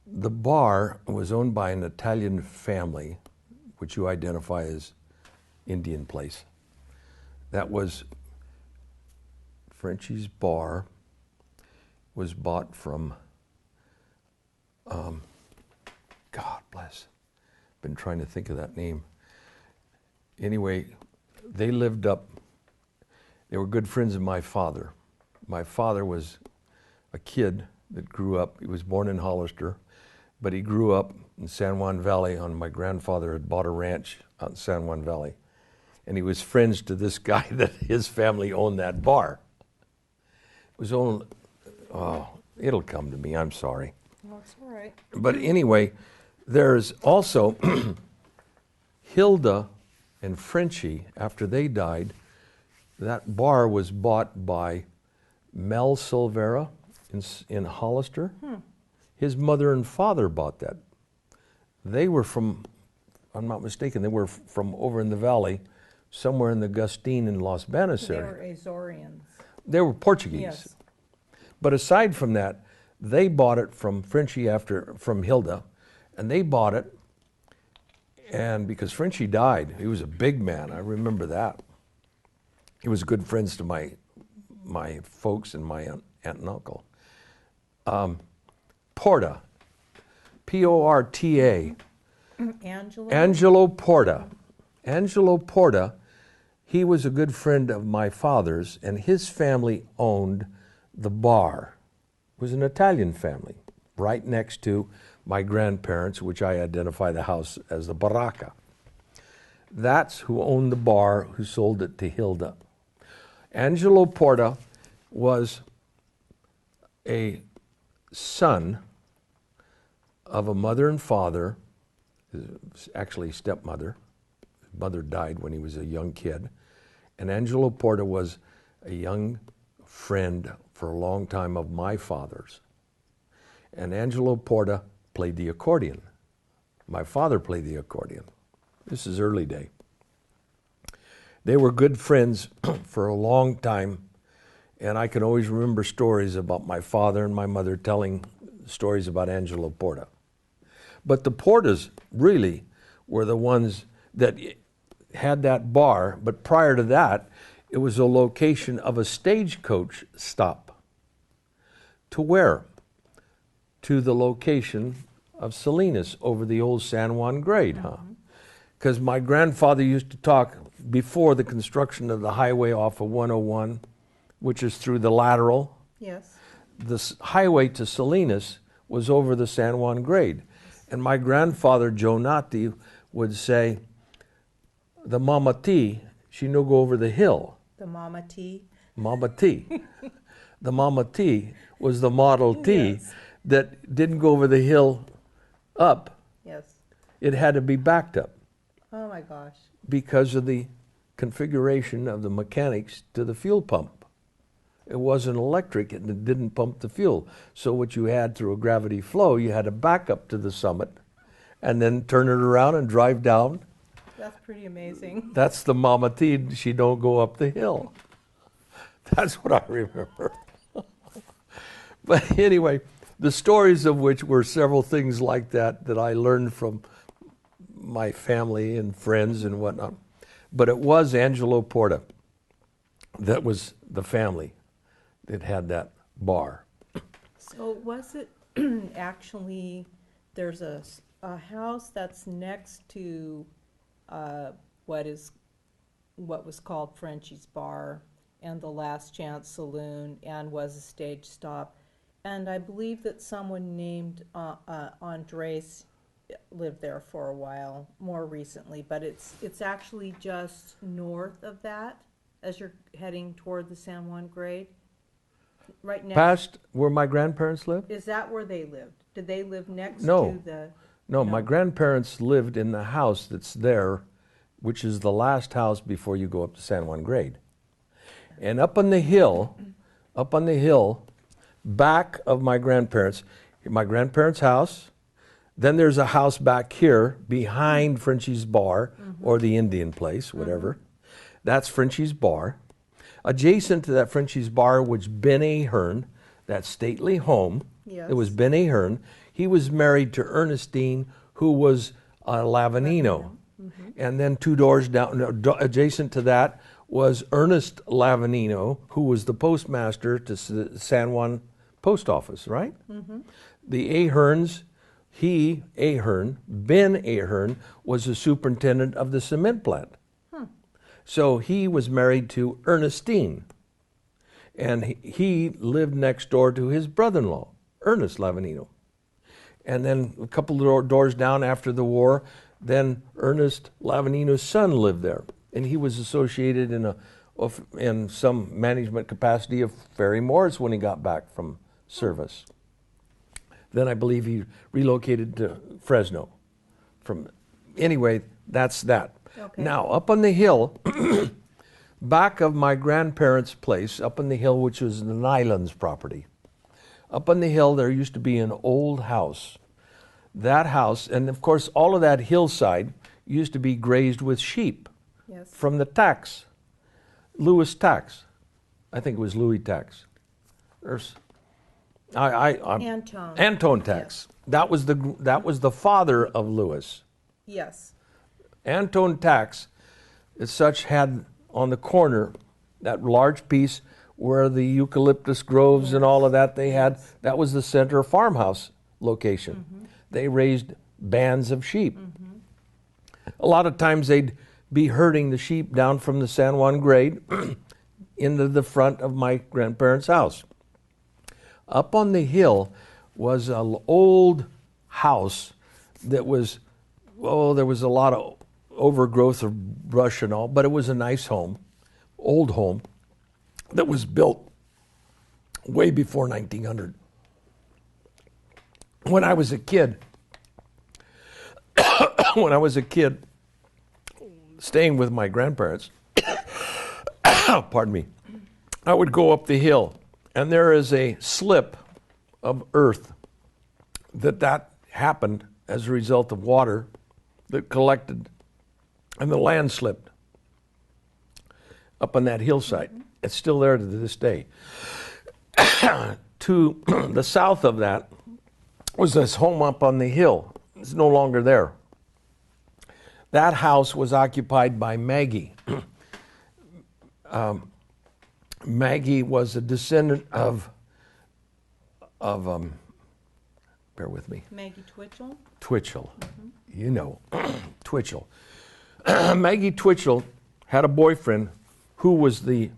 the bar was owned by an Italian family, which you identify as Indian place. That was Frenchie's Bar was bought from, God bless, been trying to think of that name. Anyway, they lived up, they were good friends of my father. My father was a kid that grew up, he was born in Hollister, but he grew up in San Juan Valley. My grandfather had bought a ranch out in San Juan Valley. And he was friends to this guy that his family owned that bar. It was owned, it'll come to me, I'm sorry. No, it's all right. But anyway, there's also Hilda and Frenchie, after they died, that bar was bought by Mel Silvera in Hollister. His mother and father bought that. They were from, I'm not mistaken, they were from over in the valley, somewhere in the Gustine and Los Banos They area. were Azorians. They were Portuguese. Yes. But aside from that, they bought it from Frenchie from Hilda, and they bought it, and because Frenchie died, he was a big man, I remember that. He was good friends to my folks and my aunt and uncle. Porta, P-O-R-T-A. Angelo Porta. Angelo Porta, he was a good friend of my father's, and his family owned the bar. It was an Italian family, right next to my grandparents, which I identify the house as the baracca. That's who owned the bar, who sold it to Hilda. Angelo Porta was a son of a mother and father, actually stepmother. His mother died when he was a young kid. And Angelo Porta was a young friend for a long time of my father's. And Angelo Porta played the accordion. My father played the accordion. This is early day. They were good friends for a long time, and I can always remember stories about my father and my mother telling stories about Angelo Porta. But the Portas really were the ones that had that bar, but prior to that, it was a location of a stagecoach stop. To where? To the location of Salinas over the old San Juan grade, huh? Because my grandfather used to talk before the construction of the highway off of 101, which is through the lateral. Yes. The highway to Salinas was over the San Juan grade. And my grandfather, Joe Natti, would say, the Mama T, she no go over the hill. The Mama T. Mama T. The Mama T was the Model T Yes. that didn't go over the hill up. Yes. It had to be backed up Oh my gosh. because of the configuration of the mechanics to the fuel pump. It wasn't electric and it didn't pump the fuel. So what you had through a gravity flow, you had to back up to the summit and then turn it around and drive down. That's pretty amazing. That's the Mama T, she don't go up the hill. That's what I remember. But anyway, the stories of which were several things like that that I learned from my family and friends and whatnot. But it was Angelo Porta that was the family that had that bar. So was it actually, there's a house that's next to what was called Frenchie's Bar and the Last Chance Saloon and was a stage stop. And I believe that someone named Andres lived there for a while, more recently, but it's actually just north of that as you're heading toward the San Juan grade. Right next. Past where my grandparents lived? Is that where they lived? Did they live next No. to the? No, my grandparents lived in the house that's there, which is the last house before you go up to San Juan grade. And up on the hill, back of my grandparents' house, then there's a house back here behind Frenchie's Bar or the Indian place, whatever. That's Frenchie's Bar. Adjacent to that Frenchie's Bar was Ben Ahern, that stately home. Yes. It was Ben Ahern. He was married to Ernestine, who was a Lavanino. And then 2 doors down, adjacent to that, was Ernest Lavanino, who was the postmaster to San Juan Post Office, right? The Aherns, Ben Ahern, was the superintendent of the cement plant. So he was married to Ernestine, and he lived next door to his brother-in-law, Ernest Lavanino. And then a couple of doors down after the war, then Ernest Lavanino's son lived there, and he was associated in some management capacity of Ferry Morris when he got back from service. Then I believe he relocated to Fresno. Anyway, that's that. Okay. Now, up on the hill, back of my grandparents' place, up on the hill, which was the Nyland's property, up on the hill there used to be an old house. That house, and of course all of that hillside used to be grazed with sheep. Yes. From the tax, Louis tax. I think it was Louis tax. Antone tax. Yes. That was the father of Louis. Yes. Antone tax, as such, had on the corner that large piece where the eucalyptus groves and all of that they had. That was the center farmhouse location. They raised bands of sheep. A lot of times they'd be herding the sheep down from the San Juan grade into the front of my grandparents' house. Up on the hill was an old house that was, there was a lot of overgrowth of brush and all, but it was a nice home, old home, that was built way before 1900. When I was a kid, staying with my grandparents, pardon me, I would go up the hill, and there is a slip of earth that happened as a result of water that collected and the land slipped up on that hillside. It's still there to this day. To the south of that was this home up on the hill. It's no longer there. That house was occupied by Maggie. Maggie was a descendant of bear with me. Maggie Twitchell? Twitchell. You know, Twitchell. Maggie Twitchell had a boyfriend who was the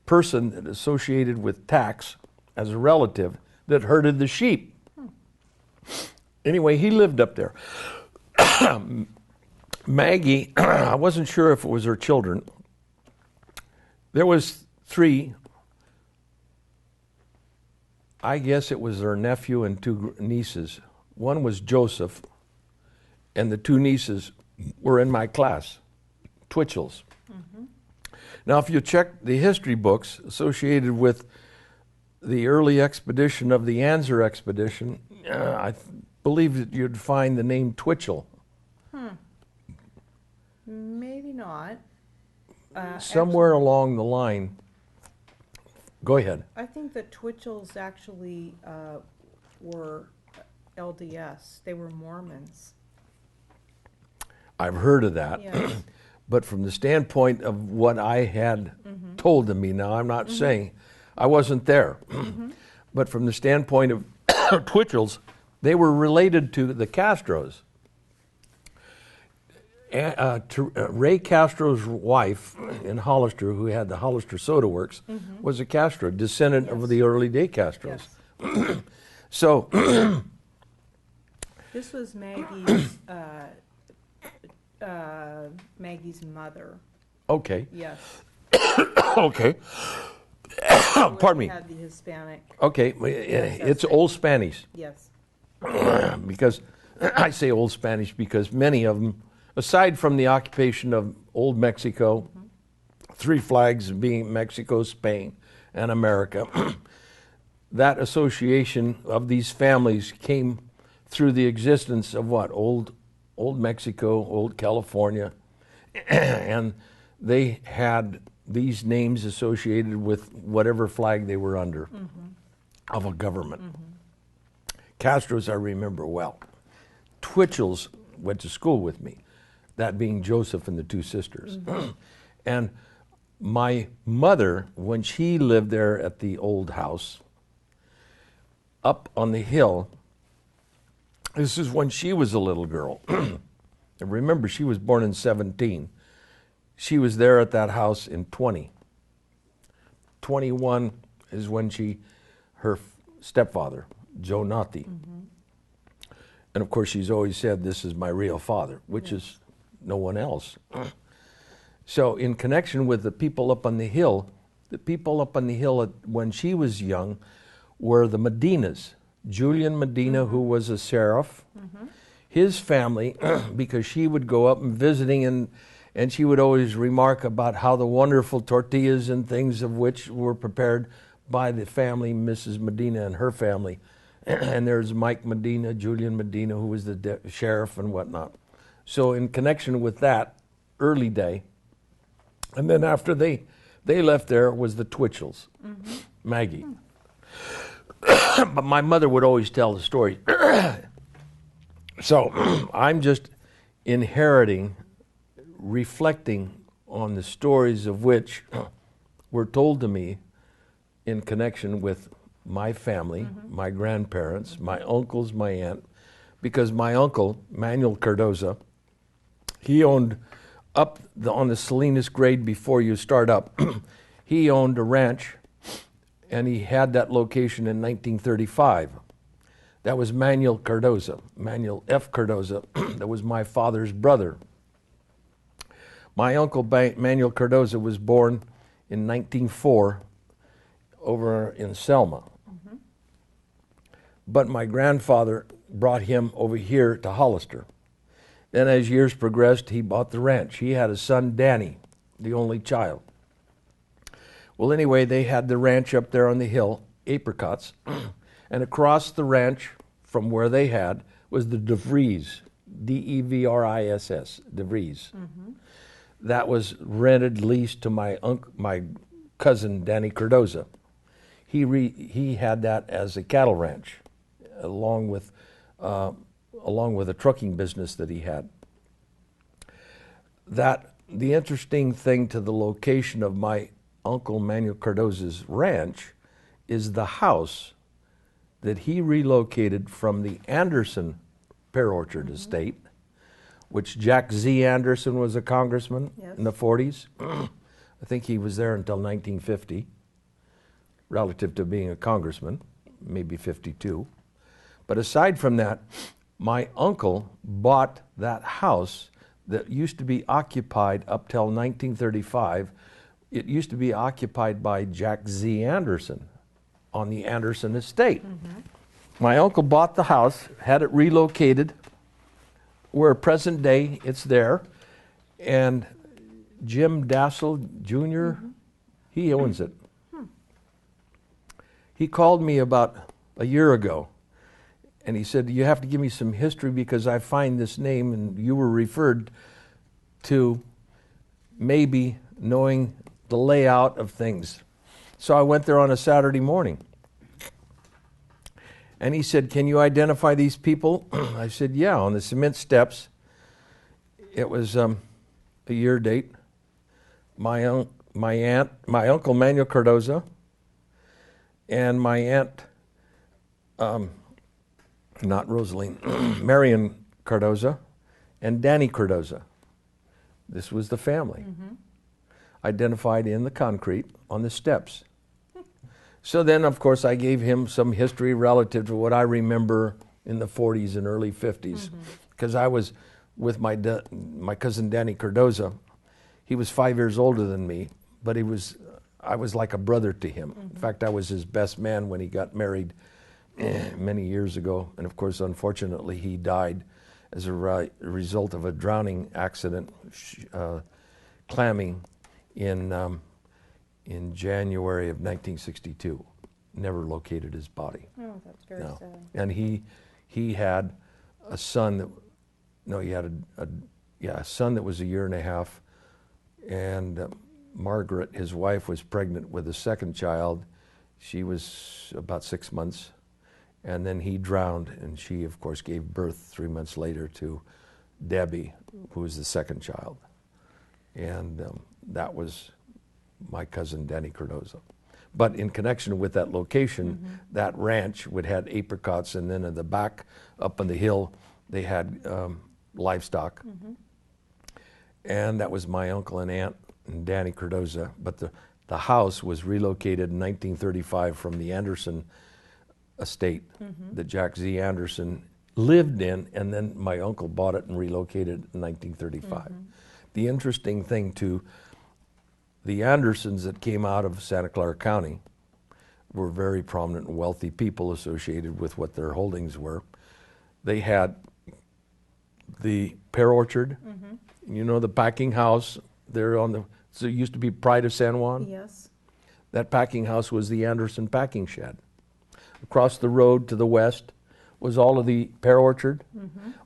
person that associated with tax as a relative that herded the sheep. Anyway, he lived up there. Maggie, I wasn't sure if it was her children. There was 3. I guess it was her nephew and 2 nieces. One was Joseph, and the 2 nieces were in my class, Twitchells. Now, if you check the history books associated with the early expedition of the Anzer expedition, I believe that you'd find the name Twitchell. Maybe not. Somewhere along the line. Go ahead. I think the Twitchells actually were LDS. They were Mormons. I've heard of that. Yes. But from the standpoint of what I had told to me, now I'm not saying I wasn't there, but from the standpoint of Twitchells, they were related to the Castros. Ray Castro's wife in Hollister, who had the Hollister Soda Works, was a Castro, descendant of the early day Castros. Yes. So This was Maggie's Maggie's mother. okay, Yes. okay. Pardon me. Had the Hispanic. Okay, it's Old Spanish. Yes. Because I say Old Spanish because many of them, aside from the occupation of Old Mexico, 3 flags being Mexico, Spain, and America, that association of these families came through the existence of what? Old Mexico, Old California, and they had these names associated with whatever flag they were under of a government. Castros I remember well. Twitchells went to school with me, that being Joseph and the 2 sisters. And my mother, when she lived there at the old house, up on the hill, this is when she was a little girl. And remember, she was born in 17. She was there at that house in 20. 21 is when her stepfather, Joe Nati. And of course, she's always said, this is my real father, which is no one else. So in connection with the people up on the hill when she was young were the Medinas. Julian Medina, who was a sheriff, his family, because she would go up and visiting and she would always remark about how the wonderful tortillas and things of which were prepared by the family, Mrs. Medina and her family. And there's Mike Medina, Julian Medina, who was the sheriff and whatnot. So in connection with that early day, and then after they left there was the Twitchells, Maggie. But my mother would always tell the story. So I'm just inheriting, reflecting on the stories of which were told to me in connection with my family, my grandparents, my uncles, my aunt, because my uncle, Manuel Cardoza, he owned up on the Salinas grade before you start up, he owned a ranch, and he had that location in 1935. That was Manuel Cardoza, Manuel F. Cardoza, that was my father's brother. My uncle Manuel Cardoza was born in 1904 over in Selma. But my grandfather brought him over here to Hollister. Then as years progressed, he bought the ranch. He had a son, Danny, the only child. Well, anyway, they had the ranch up there on the hill, Apricots, and across the ranch from where they had was the DeVries, DeVriss, DeVries. That was rented, leased to my cousin Danny Cardoza. He had that as a cattle ranch, along with a trucking business that he had. The interesting thing to the location of my Uncle Manuel Cardoza's ranch is the house that he relocated from the Anderson pear orchard estate, which Jack Z. Anderson was a congressman in the 40s. I think he was there until 1950, relative to being a congressman, maybe 52. But aside from that, my uncle bought that house that used to be occupied up till 1935. It used to be occupied by Jack Z. Anderson on the Anderson estate. My uncle bought the house, had it relocated where present day it's there, and Jim Dassel Jr., he owns it. He called me about a year ago, and he said, you have to give me some history because I find this name, and you were referred to maybe knowing the layout of things. So I went there on a Saturday morning. And he said, can you identify these people? I said, yeah, on the cement steps. It was a year date. My uncle Manuel Cardoza, and my aunt, not Rosaline, Marion Cardoza, and Danny Cardoza. This was the family. Identified in the concrete on the steps. So then, of course, I gave him some history relative to what I remember in the 40s and early 50s, because I was with my cousin Danny Cardoza. He was 5 years older than me, but I was like a brother to him. In fact, I was his best man when he got married many years ago. And of course, unfortunately, he died as a result of a drowning accident, clamming in January of 1962. Never located his body. Oh, that's very sad. And he had a son a son that was a year and a half, and Margaret, his wife, was pregnant with a second child. She was about 6 months, and then he drowned, and she, of course, gave birth 3 months later to Debbie, who was the second child. And that was my cousin Danny Cardoza. But in connection with that location, that ranch would had apricots, and then in the back, up on the hill, they had livestock. And that was my uncle and aunt and Danny Cardoza. But the house was relocated in 1935 from the Anderson estate that Jack Z. Anderson lived in, and then my uncle bought it and relocated in 1935. The interesting thing too, the Andersons that came out of Santa Clara County were very prominent and wealthy people associated with what their holdings were. They had the pear orchard, you know, the packing house there so it used to be Pride of San Juan. Yes. That packing house was the Anderson packing shed. Across the road to the west was all of the pear orchard.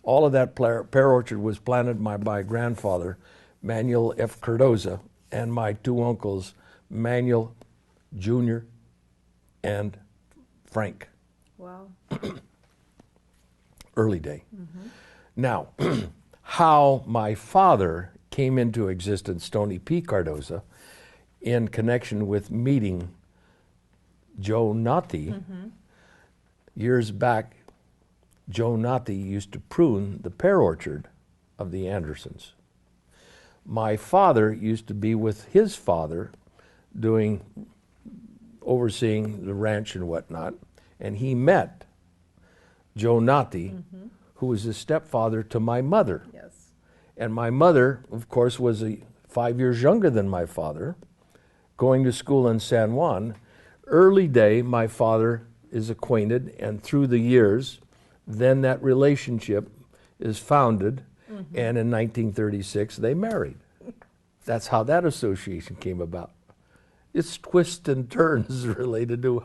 All of that pear orchard was planted by my grandfather, Manuel F. Cardoza, and my two uncles, Manuel Jr. and Frank. Wow. Early day. Now, how my father came into existence, Tony P. Cardoza, in connection with meeting Joe Natti. Years back, Joe Natti used to prune the pear orchard of the Andersons. My father used to be with his father overseeing the ranch and whatnot, and he met Joe Natti, who was his stepfather to my mother. Yes. And my mother, of course, was 5 years younger than my father, going to school in San Juan. Early day, my father is acquainted, and through the years, then that relationship is founded, and in 1936, they married. That's how that association came about. It's twists and turns related to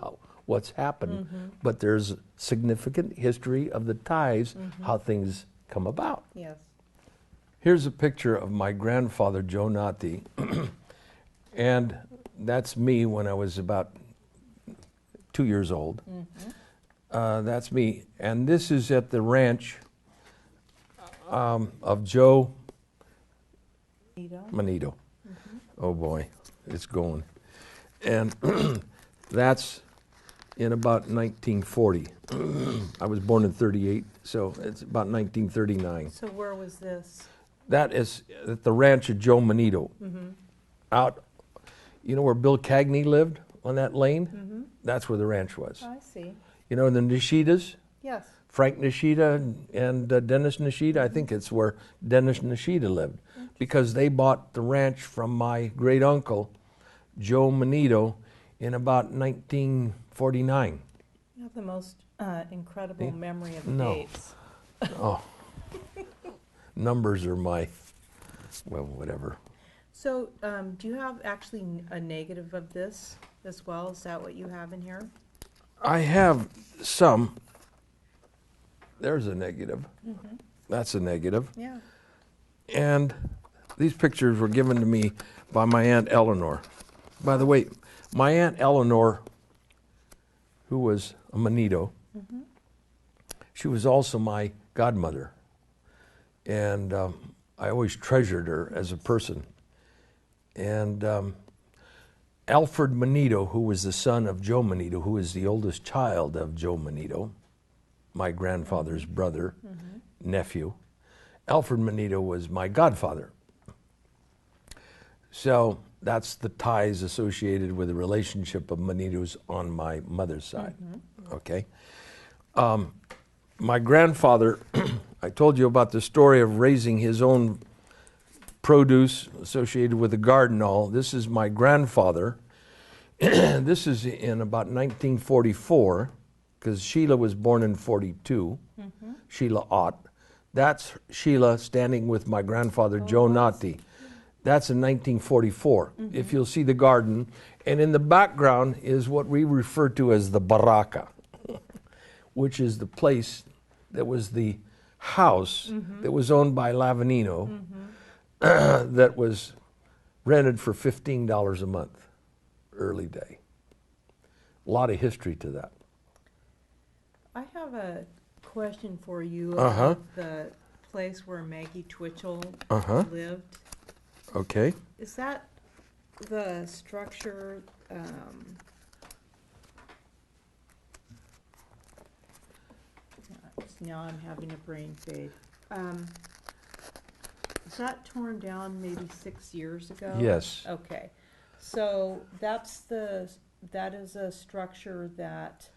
what's happened, but there's significant history of the ties, how things come about. Yes. Here's a picture of my grandfather, Joe Natti, and that's me when I was about 2 years old. That's me, and this is at the ranch of Joe Manito. Oh boy, it's going. And that's in about 1940. I was born in 38, so it's about 1939. So where was this? That is at the ranch of Joe Manito. Out, you know where Bill Cagney lived on that lane? That's where the ranch was. I see. You know the Nishidas? Yes. Frank Nishida and Dennis Nishida, I think it's where Dennis Nishida lived, because they bought the ranch from my great uncle, Joe Manito, in about 1949. You have the most incredible memory of No. dates. Oh, numbers are my, well, whatever. So do you have actually a negative of this as well? Is that what you have in here? I have some. There's a negative. That's a negative. Yeah. And these pictures were given to me by my Aunt Eleanor. By the way, my Aunt Eleanor, who was a Manito, she was also my godmother. And I always treasured her as a person. And Alfred Manito, who was the son of Joe Manito, who is the oldest child of Joe Manito, my grandfather's brother, nephew. Alfred Manito was my godfather. So that's the ties associated with the relationship of Manitos on my mother's side. Okay. My grandfather, I told you about the story of raising his own produce associated with the garden all. This is my grandfather. This is in about 1944, because Sheila was born in 42, Sheila Ott. That's Sheila standing with my grandfather, Joe Natti. That's in 1944. If you'll see the garden. And in the background is what we refer to as the baraka, which is the place that was the house that was owned by Lavanino that was rented for $15 a month, early day. A lot of history to that. I have a question for you about the place where Maggie Twitchell lived. Okay. Is that the structure, now I'm having a brain fade. Is that torn down maybe 6 years ago? Yes. Okay. So that is a structure that,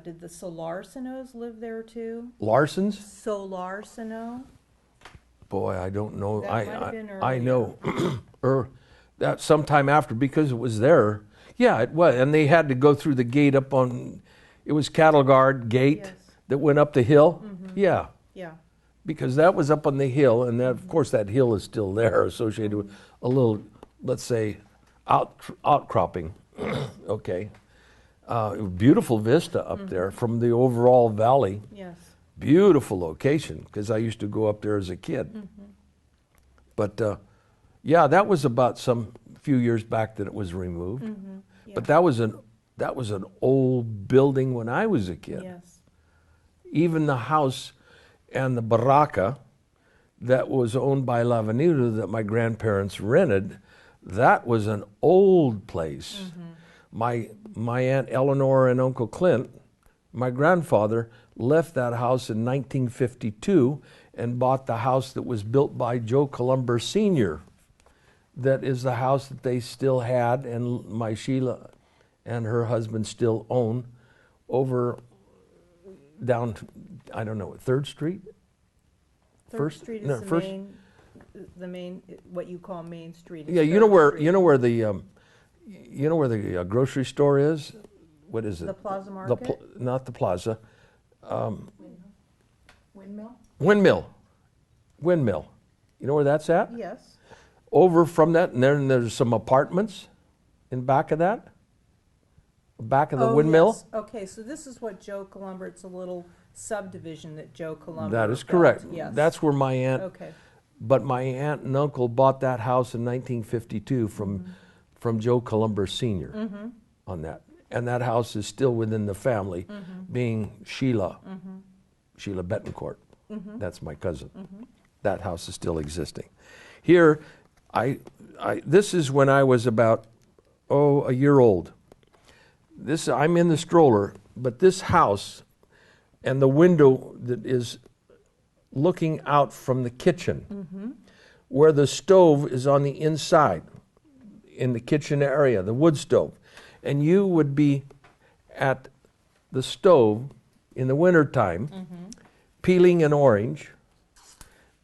did the Solarsenos live there too? Larson's? Solarseno? Boy, I don't know. That might have been I know. That sometime after, because it was there. Yeah, it was. And they had to go through the gate up on, it was Cattle Guard Gate Yes. that went up the hill. Yeah, Yeah. because that was up on the hill, and that, of course that hill is still there, associated with a little, let's say, outcropping. Okay. Beautiful vista up there from the overall valley. Yes. Beautiful location, because I used to go up there as a kid. But yeah, that was about some few years back that it was removed. Yeah. But that was an old building when I was a kid. Yes. Even the house and the baraka that was owned by Lavanito that my grandparents rented, that was an old place. My Aunt Eleanor and Uncle Clint, my grandfather, left that house in 1952 and bought the house that was built by Joe Columber Sr. That is the house that they still had, and my Sheila and her husband still own over down, I don't know, 3rd Street? Third Street is no, the main, what you call Main Street. is Yeah, you Third know where Street. the grocery store is? What is it? The Plaza Market? Not the plaza. Windmill? Windmill. You know where that's at? Yes. Over from that, and then there's some apartments. in back of that? Back of the Oh, windmill? yes. Okay, so this is what Joe Columber, it's a little subdivision that Joe Columber That is built. correct. Yes. That's where my aunt, Okay. but my aunt and uncle bought that house in 1952 from Joe Columber Sr. On that. And that house is still within the family, being Sheila Betancourt. That's my cousin. That house is still existing. Here, this is when I was about, a year old. I'm in the stroller, but this house and the window that is looking out from the kitchen, where the stove is on the inside, in the kitchen area, the wood stove. And you would be at the stove in the wintertime, peeling an orange,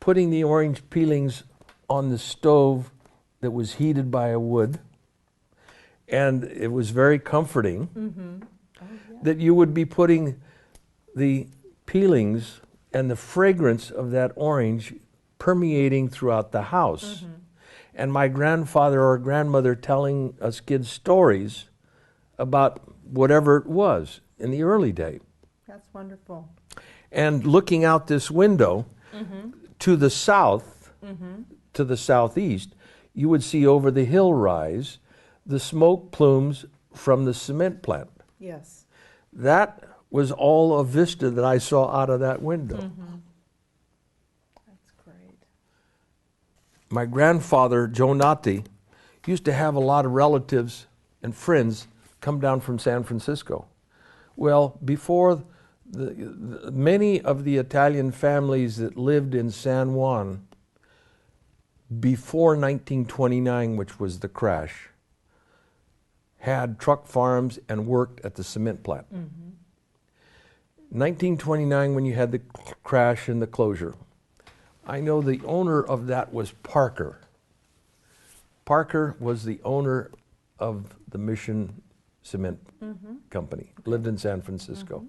putting the orange peelings on the stove that was heated by a wood. And it was very comforting that you would be putting the peelings and the fragrance of that orange permeating throughout the house. And my grandfather or grandmother telling us kids stories about whatever it was in the early day. That's wonderful. And looking out this window to the south, to the southeast, you would see over the hill rise the smoke plumes from the cement plant. Yes. That was all a vista that I saw out of that window. That's great. My grandfather, Joe Natti, used to have a lot of relatives and friends come down from San Francisco. Well, before many of the Italian families that lived in San Juan before 1929, which was the crash, had truck farms and worked at the cement plant. 1929, when you had the crash and the closure, I know the owner of that was Parker. Parker was the owner of the Mission Cement Company, lived in San Francisco.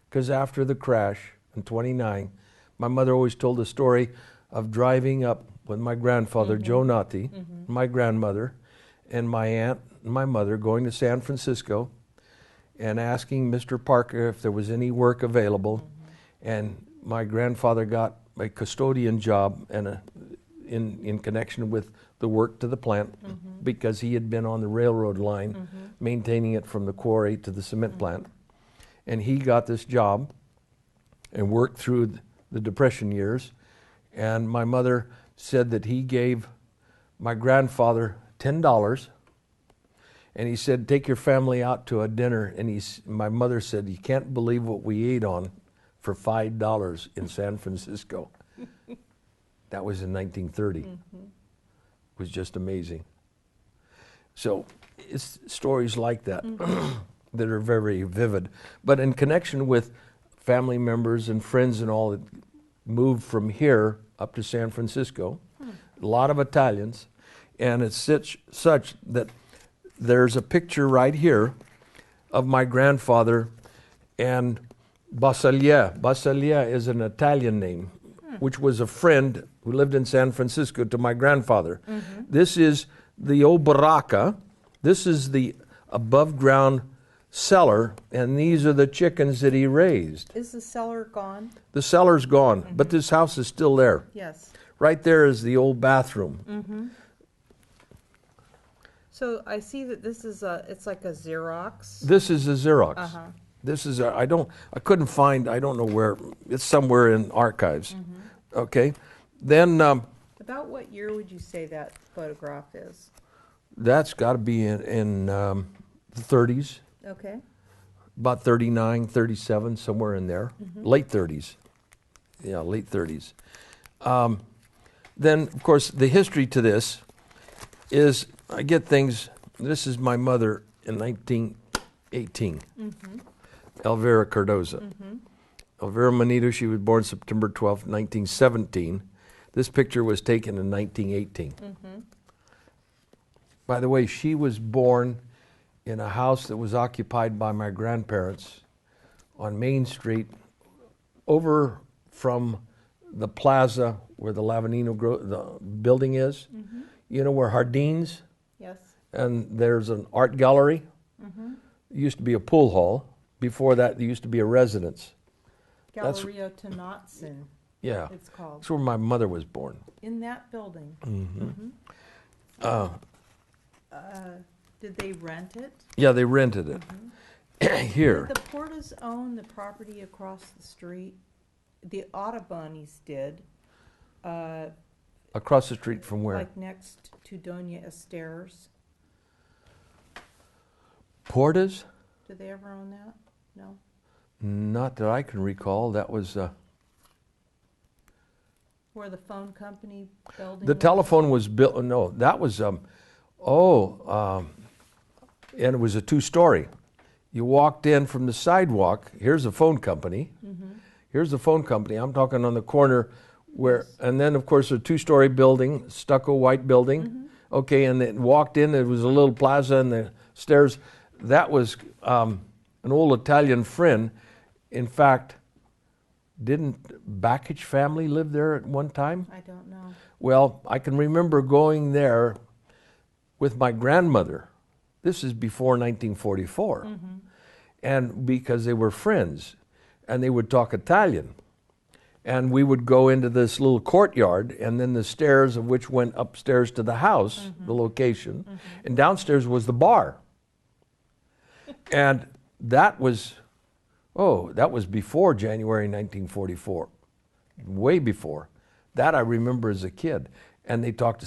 Because after the crash in 29, my mother always told the story of driving up with my grandfather, Joe Natti, my grandmother, and my aunt and my mother going to San Francisco and asking Mr. Parker if there was any work available. And my grandfather got a custodian job and in connection with the work to the plant because he had been on the railroad line maintaining it from the quarry to the cement plant. And he got this job and worked through the Depression years. And my mother said that he gave my grandfather $10, and he said, take your family out to a dinner. And my mother said, you can't believe what we ate on for $5 in San Francisco. That was in 1930. It was just amazing. So it's stories like that that are very vivid. But in connection with family members and friends and all that moved from here up to San Francisco, a lot of Italians, and it's such that there's a picture right here of my grandfather and Basaglia. Basaglia is an Italian name, which was a friend who lived in San Francisco to my grandfather. This is the old baracca. This is the above ground cellar, and these are the chickens that he raised. Is the cellar gone? The cellar's gone, but this house is still there. Yes. Right there is the old bathroom. So I see that this is it's like a Xerox. This is a Xerox. This is I couldn't find, I don't know where, it's somewhere in archives. Okay. Then About what year would you say that photograph is? that's got to be in the 30s, Okay. about 39, 37, somewhere in there. Late 30s. Yeah, late 30s. Then, of course, the history to this is I get things. This is my mother in 1918, Elvira Cardoza. Elvira Manito, she was born September 12, 1917. This picture was taken in 1918. By the way, she was born in a house that was occupied by my grandparents on Main Street, over from the plaza where the Lavanino the building is. You know where Hardines? Yes. and there's an art gallery. Mm-hmm. It used to be a pool hall. Before that, there used to be a residence. Galleria Tenotson, Yeah, it's called. that's where my mother was born. In that building. Mm-hmm. Did they rent it? Yeah, they rented it. Here. Did the Portas own the property across the street? The Autobonis did. Across the street from where? Like next to Doña Esther's. Portas? Did they ever own that? No? Not that I can recall. That was Where the phone company building the was? telephone was built. No, that was and it was a two-story. You walked in from the sidewalk. Here's a phone company. Mm-hmm. Here's the phone company. I'm talking on the corner where, Yes. and then of course a two-story building, stucco white building. Mm-hmm. Okay, and then walked in. It was a little plaza and the stairs. That was an old Italian friend. In fact, didn't Bakich family live there at one time? I don't know. Well, I can remember going there with my grandmother. This is before 1944. Mm-hmm. And because they were friends and they would talk Italian. And we would go into this little courtyard and then the stairs of which went upstairs to the house, the location. And downstairs was the bar. And that was before January 1944, way before. That I remember as a kid. And they talked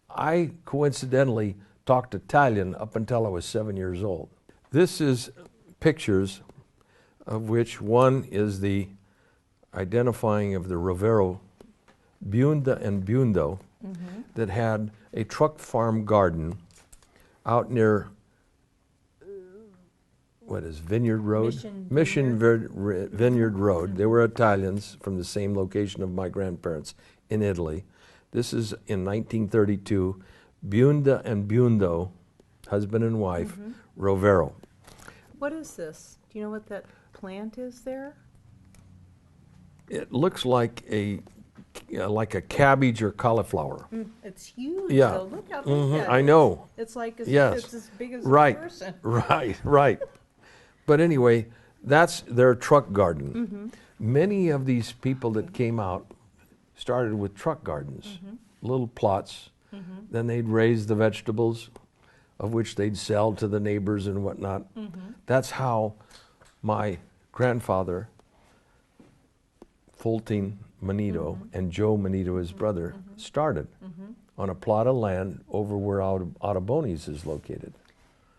I coincidentally talked Italian up until I was 7 years old. This is pictures of which one is the identifying of the Rovero Bunda and Bundo that had a truck farm garden out near Vineyard Road? Mission Vineyard Road. They were Italians from the same location of my grandparents in Italy. This is in 1932. Bunda and Bundo, husband and wife, Rovero. What is this? Do you know what that plant is there? It looks like a cabbage or cauliflower. It's huge. Yeah. Though. Look how big that I is. know. It's like Yes. it's as big as Right. a person. Right. But anyway, that's their truck garden. Many of these people that came out started with truck gardens, little plots. Then they'd raise the vegetables, of which they'd sell to the neighbors and whatnot. That's how my grandfather, Fulton Manito, and Joe Manito, his brother, started on a plot of land over where Autobonis is located.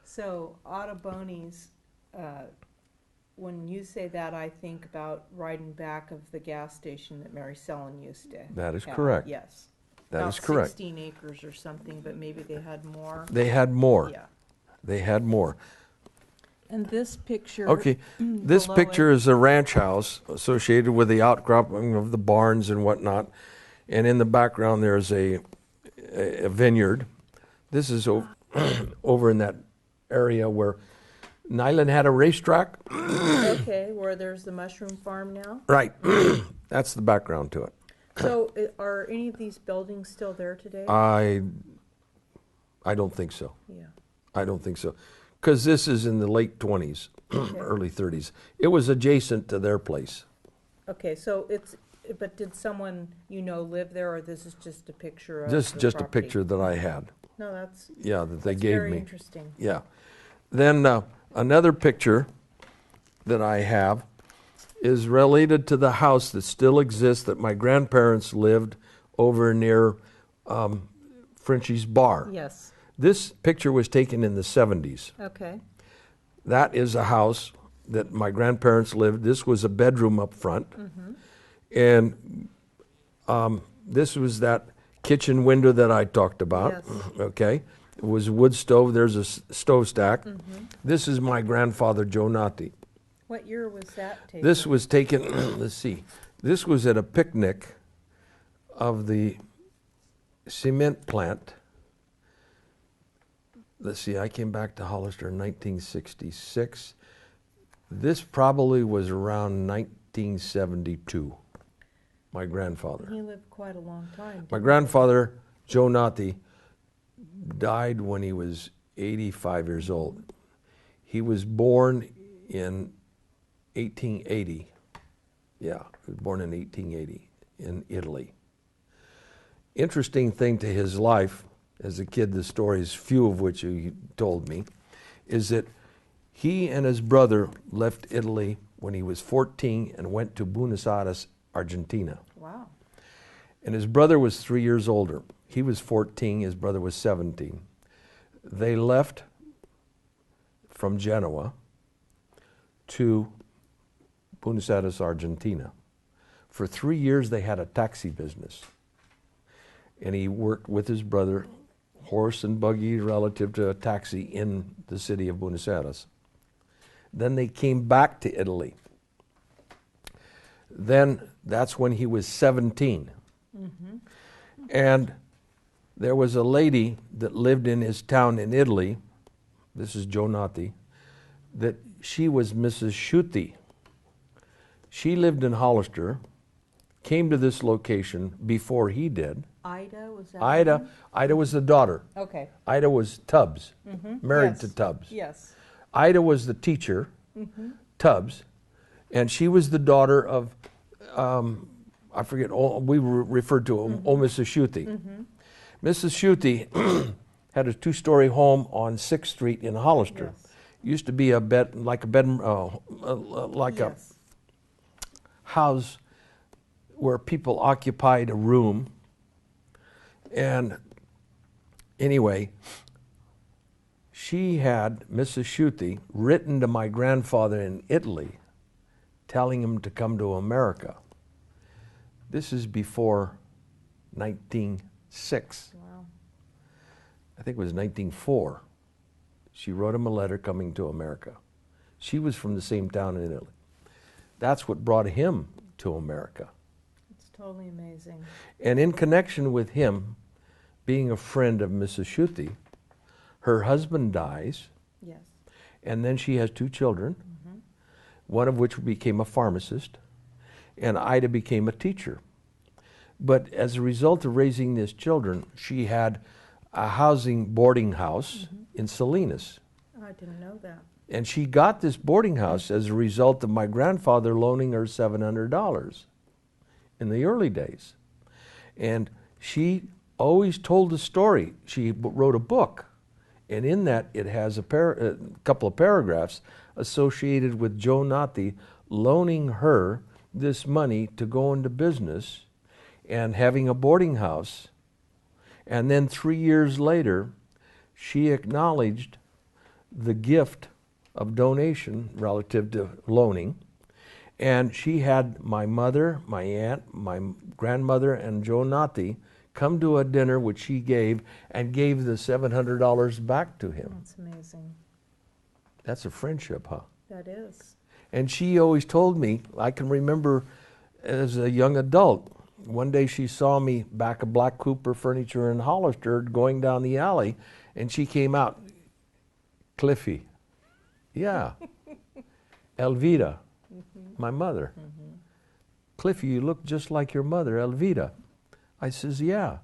So Autobonis, when you say that, I think about riding back of the gas station that Mary Sellen used to That is have. correct. Yes. That is About correct. 16 acres or something, but maybe they had more. They had more. Yeah. They had more. And this picture. Okay, this below picture it- is a ranch house associated with the outcropping of the barns and whatnot. And in the background, there's a vineyard. This is over in that area where Nyland had a racetrack. Okay, where there's the mushroom farm now. Right. That's the background to it. So are any of these buildings still there today? I don't think so. Yeah. I don't think so. Because this is in the late 20s, early 30s. It was adjacent to their place. Okay, so but did someone live there, or this is just a picture of Just the a property? picture that I had. No, that's That they that's gave very me. interesting. Yeah. Then another picture that I have is related to the house that still exists that my grandparents lived over near Frenchie's Bar. Yes. This picture was taken in the 70s. Okay. That is a house that my grandparents lived. This was a bedroom up front. And this was that kitchen window that I talked about. Yes. Okay. It was a wood stove. There's a stove stack. This is my grandfather, Joe Natti. What year was that taken? This was taken, let's see, this was at a picnic of the cement plant. Let's see, I came back to Hollister in 1966. This probably was around 1972, my grandfather. He lived quite a long time. My didn't grandfather, Joe Natti, died when he was 85 years old. He was born in 1880. Yeah, he was born in 1880 in Italy. Interesting thing to his life, as a kid, the stories, few of which he told me, is that he and his brother left Italy when he was 14 and went to Buenos Aires, Argentina. Wow. And his brother was 3 years older. He was 14, his brother was 17. They left from Genoa to Buenos Aires, Argentina. For 3 years, they had a taxi business. And he worked with his brother, horse and buggy relative to a taxi in the city of Buenos Aires. Then they came back to Italy. Then that's when he was 17. Mm-hmm. And there was a lady that lived in his town in Italy, this is Joe Nati, that she was Mrs. Schutte. She lived in Hollister, came to this location before he did. Ida, was that? Ida was the daughter. Okay. Ida was Tubbs, married Yes. to Tubbs. Yes. Ida was the teacher, Tubbs, and she was the daughter of, I forget, we were referred to old Mrs. Schutte. Mrs. Schutte had a two-story home on 6th Street in Hollister. Yes. Used to be a house where people occupied a room. And anyway, she had, Mrs. Schutte, written to my grandfather in Italy telling him to come to America. This is before 1906. Wow. I think it was 1904. She wrote him a letter coming to America. She was from the same town in Italy. That's what brought him to America. It's totally amazing. And in connection with him being a friend of Mrs. Schutte, her husband dies, Yes. and then she has 2 children, one of which became a pharmacist, and Ida became a teacher. But as a result of raising these children, she had a housing boarding house in Salinas. I didn't know that. And she got this boarding house as a result of my grandfather loaning her $700 in the early days. And she always told the story. She wrote a book, and in that it has a couple of paragraphs associated with Joe Nati loaning her this money to go into business and having a boarding house. And then 3 years later, she acknowledged the gift of donation relative to loaning. And she had my mother, my aunt, my grandmother, and Joe Nati come to a dinner which she gave and gave the $700 back to him. That's amazing. That's a friendship, huh? That is. And she always told me, I can remember as a young adult, one day she saw me back of Black Cooper Furniture in Hollister going down the alley, and she came out, Cliffy. Yeah. Elvira, my mother. Cliffy, you look just like your mother, Elvira. I says, yeah.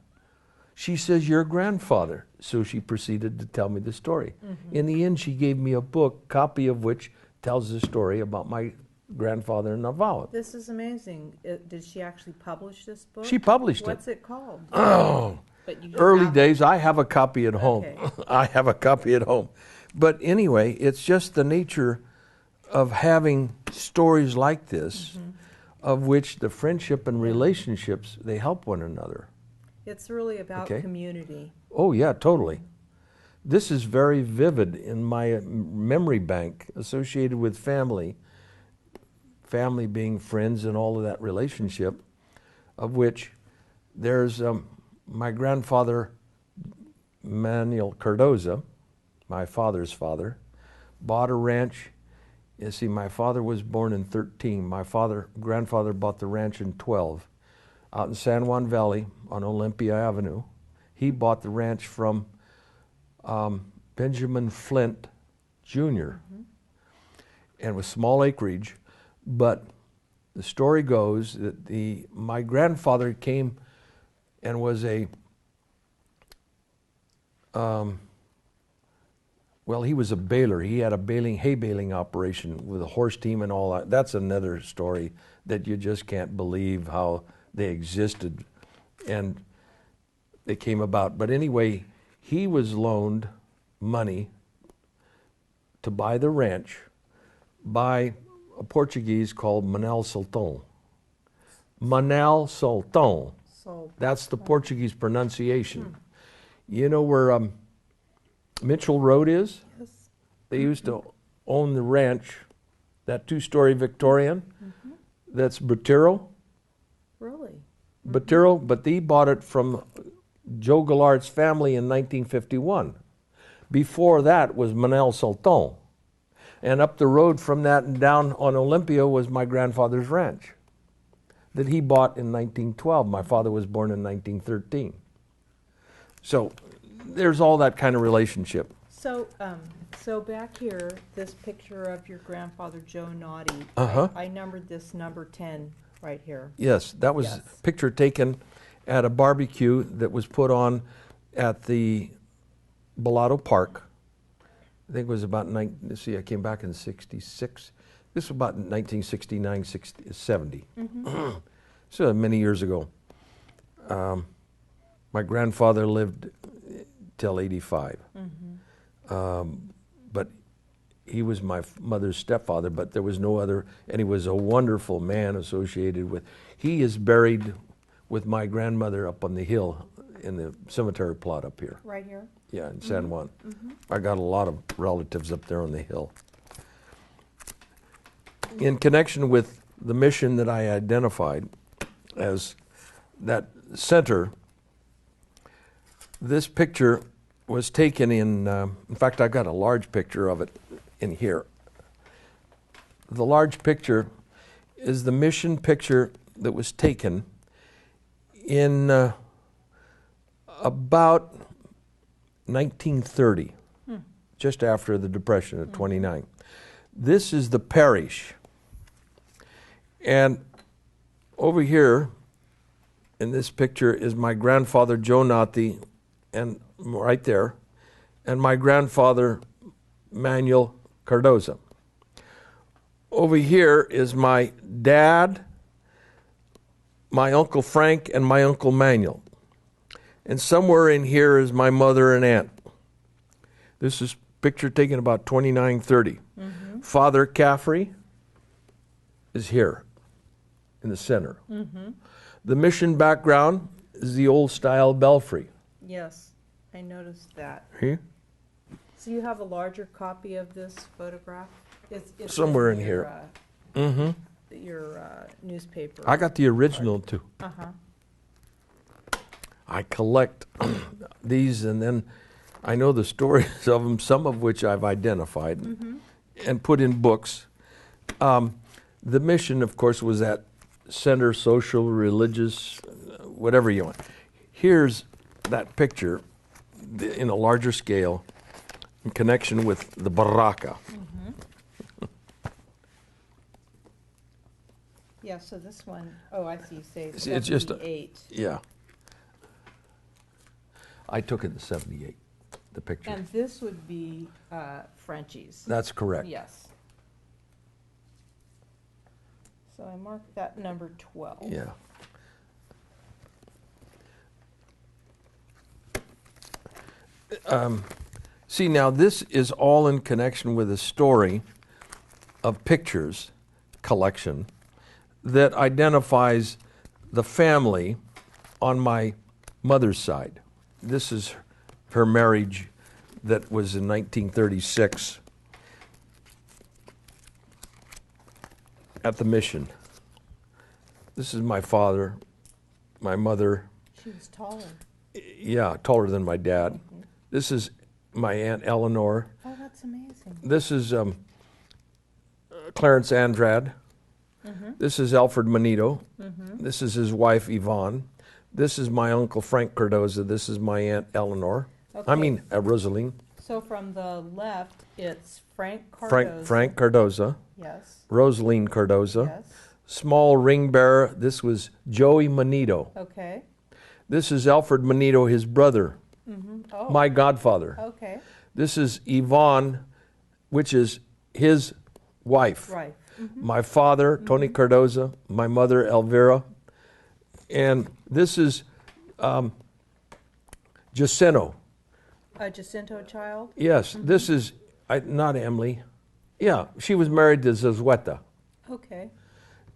She says, your grandfather. So she proceeded to tell me the story. In the end, she gave me a book, copy of which tells the story about my grandfather in Navarro. This is amazing. Did she actually publish this book? She published What's it called? Oh, But you early have- days. I have a copy at home. Okay. I have a copy at home. But anyway, it's just the nature of having stories like this, of which the friendship and relationships, they help one another. It's really about Okay. community. Oh, yeah, totally. This is very vivid in my memory bank associated with family being friends and all of that relationship, of which there's my grandfather, Manuel Cardoza, my father's father, bought a ranch. You see, my father was born in 13. My grandfather bought the ranch in 12 out in San Juan Valley on Olympia Avenue. He bought the ranch from Benjamin Flint Jr. and with small acreage. But the story goes that my grandfather came and was a Well, he was a baler. He had a hay baling operation with a horse team and all that. That's another story that you just can't believe how they existed and they came about. But anyway, he was loaned money to buy the ranch by a Portuguese called Manuel Sultan. Manuel Sultan. That's the Portuguese pronunciation. You know where Mitchell Road is? Yes. They used to own the ranch, that two-story Victorian. That's Botero. Really? Botero, but they bought it from Joe Gallard's family in 1951. Before that was Manuel Sultan. And up the road from that and down on Olympia was my grandfather's ranch that he bought in 1912. My father was born in 1913. So there's all that kind of relationship. So, so back here, this picture of your grandfather, Joe Naughty, I numbered this number 10 right here. Yes, that was a picture taken at a barbecue that was put on at the Bellotto Park. I think it was about, let's see, I came back in 66. This was about 1969, 70. So many years ago. My grandfather lived till 85. But he was my mother's stepfather, but there was no other, and he was a wonderful man associated with. He is buried with my grandmother up on the hill in the cemetery plot up here. Right here? Yeah, in San Juan. I got a lot of relatives up there on the hill. In connection with the mission that I identified as that center, this picture was taken in fact, I've got a large picture of it in here. The large picture is the mission picture that was taken in about 1930, just after the Depression of 29. This is the parish. And over here in this picture is my grandfather, Joe Naughty, and right there, and my grandfather, Manuel Cardoza. Over here is my dad, my Uncle Frank, and my Uncle Manuel. And somewhere in here is my mother and aunt. This is a picture taken about 2930. Father Caffrey is here in the center. The mission background is the old style belfry. Yes, I noticed that. Here? So you have a larger copy of this photograph? It's Somewhere in here. Your newspaper. I got the original too. I collect these, and then I know the stories of them, some of which I've identified and put in books. The mission, of course, was at center, social, religious, whatever you want. Here's that picture in a larger scale in connection with the baraka. Yeah, so this one, oh, I see, you say It's just 78. Yeah. I took it in 78, the picture. And this would be Frenchie's. That's correct. Yes. So I marked that number 12. Yeah. See, now this is all in connection with a story of pictures collection that identifies the family on my mother's side. This is her marriage that was in 1936 at the mission. This is my father, my mother. She was taller. Yeah, taller than my dad. This is my Aunt Eleanor. Oh, that's amazing. This is Clarence Andrade. This is Alfred Manito. This is his wife, Yvonne. This is my Uncle Frank Cardoza. This is my Aunt Eleanor. Okay. I mean, Rosaline. So from the left, it's Frank Cardoza. Frank Cardoza. Yes. Rosaline Cardoza. Yes. Small ring bearer. This was Joey Manito. Okay. This is Alfred Manito, his brother. Oh. My godfather. Okay. This is Yvonne, which is his wife. Right. My father, Tony Cardoza, my mother, Elvira. And this is Jacinto. A Jacinto child? Yes, this is, not Emily. Yeah, she was married to Zazueta. Okay.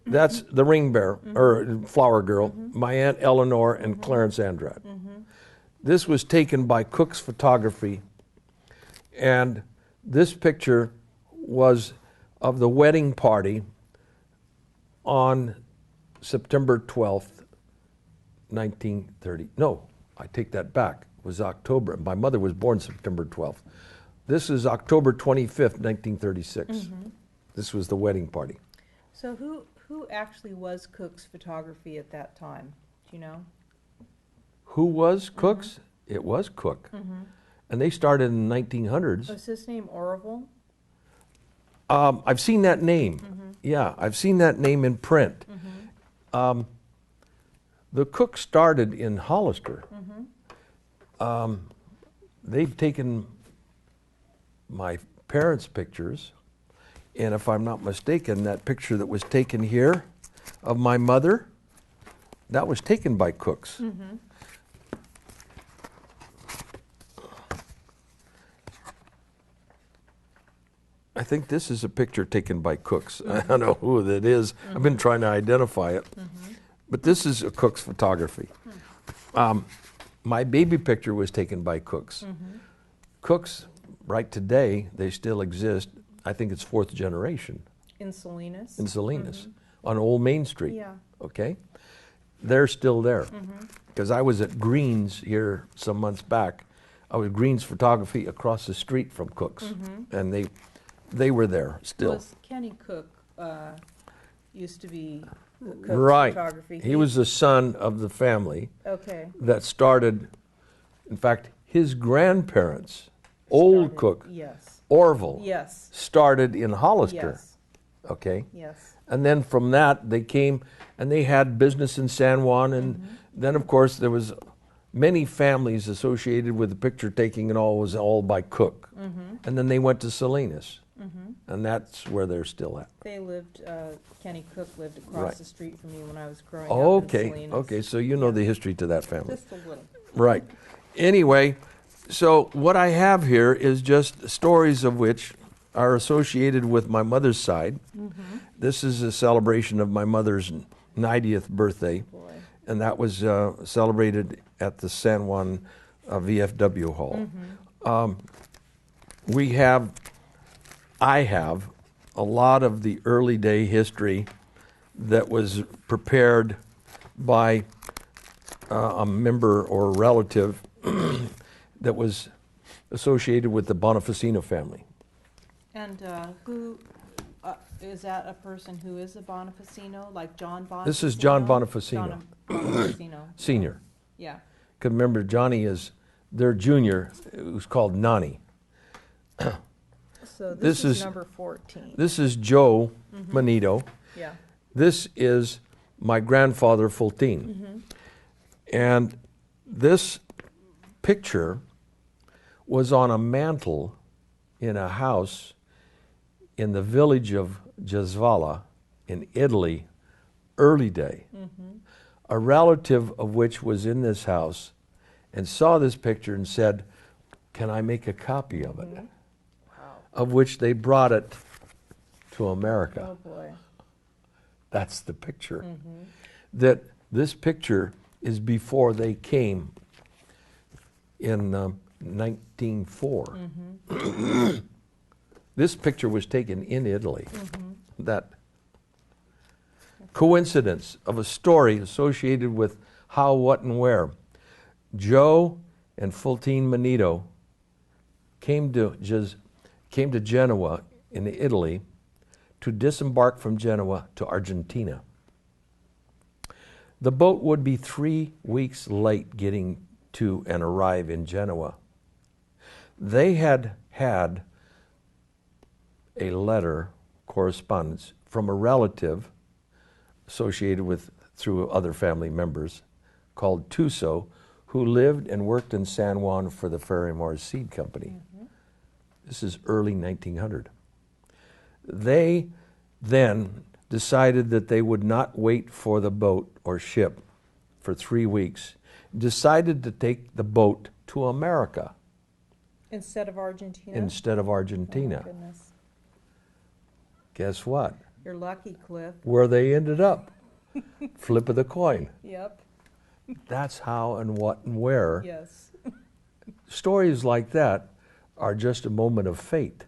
That's the ring bearer, or flower girl, my Aunt Eleanor and Clarence Andrade. This was taken by Cook's Photography, and this picture was of the wedding party on September 12th, 1930. No, I take that back. It was October. My mother was born September 12th. This is October 25th, 1936. This was the wedding party. So who actually was Cook's Photography at that time? Do you know? Who was Cook's? It was Cook. And they started in the 1900s. Was his name Orville? I've seen that name. Yeah, I've seen that name in print. The Cook started in Hollister. They've taken my parents' pictures, and if I'm not mistaken, that picture that was taken here of my mother, that was taken by Cook's. I think this is a picture taken by Cook's. I don't know who that is. I've been trying to identify it. But this is a Cook's Photography. My baby picture was taken by Cook's. Cook's, right today, they still exist. I think it's fourth generation. In Salinas? In Salinas, on Old Main Street. Yeah. Okay? They're still there. Because I was at Green's here some months back. I was Green's Photography across the street from Cook's. And they were there still. Was Kenny Cook used to be Cook's Right. Photography? He was the son of the family Okay. that started, in fact, his grandparents, Old Started- Cook, Yes. Orville, Yes. started in Hollister. Yes. Okay? Yes. And then from that, they came and they had business in San Juan. And then, of course, there was many families associated with the picture taking, and all was all by Cook. And then they went to Salinas. And that's where they're still at. They lived, Kenny Cook lived across Right. the street from me when I was growing up in Okay, Salinas. okay, so you know the history to that family. Just a little. Right. Anyway, so what I have here is just stories of which are associated with my mother's side. This is a celebration of my mother's 90th birthday, Boy. and that was celebrated at the San Juan VFW Hall. I have a lot of the early day history that was prepared by a member or relative that was associated with the Bonificino family. And who, is that a person who is a Bonificino, like John Bonificino? This is John Bonificino. John Bonificino. Senior. Yeah. Because remember, Johnny is their junior, who's called Nani. So This this is is- number 14. This is Joe Manito. Yeah. This is my grandfather, Fultine. And this picture was on a mantle in a house in the village of Jasvala in Italy, early day. A relative of which was in this house and saw this picture and said, "Can I make a copy of it?" Of which they brought it to America. Oh, boy. That's the picture. That this picture is before they came in 1904. This picture was taken in Italy. That coincidence of a story associated with how, what, and where. Joe and Fultine Manito came to Genoa in Italy to disembark from Genoa to Argentina. The boat would be 3 weeks late getting to and arrive in Genoa. They had had a letter, correspondence, from a relative associated with, through other family members, called Tuso, who lived and worked in San Juan for the Ferry-Mars Seed Company. This is early 1900. They then decided that they would not wait for the boat or ship for 3 weeks, decided to take the boat to America Instead of Argentina? instead of Oh, my Argentina. goodness. Guess what? You're lucky, Cliff. Where they ended up. Flip of the coin. Yep. That's how and what and where. Yes. Stories like that are just a moment of fate.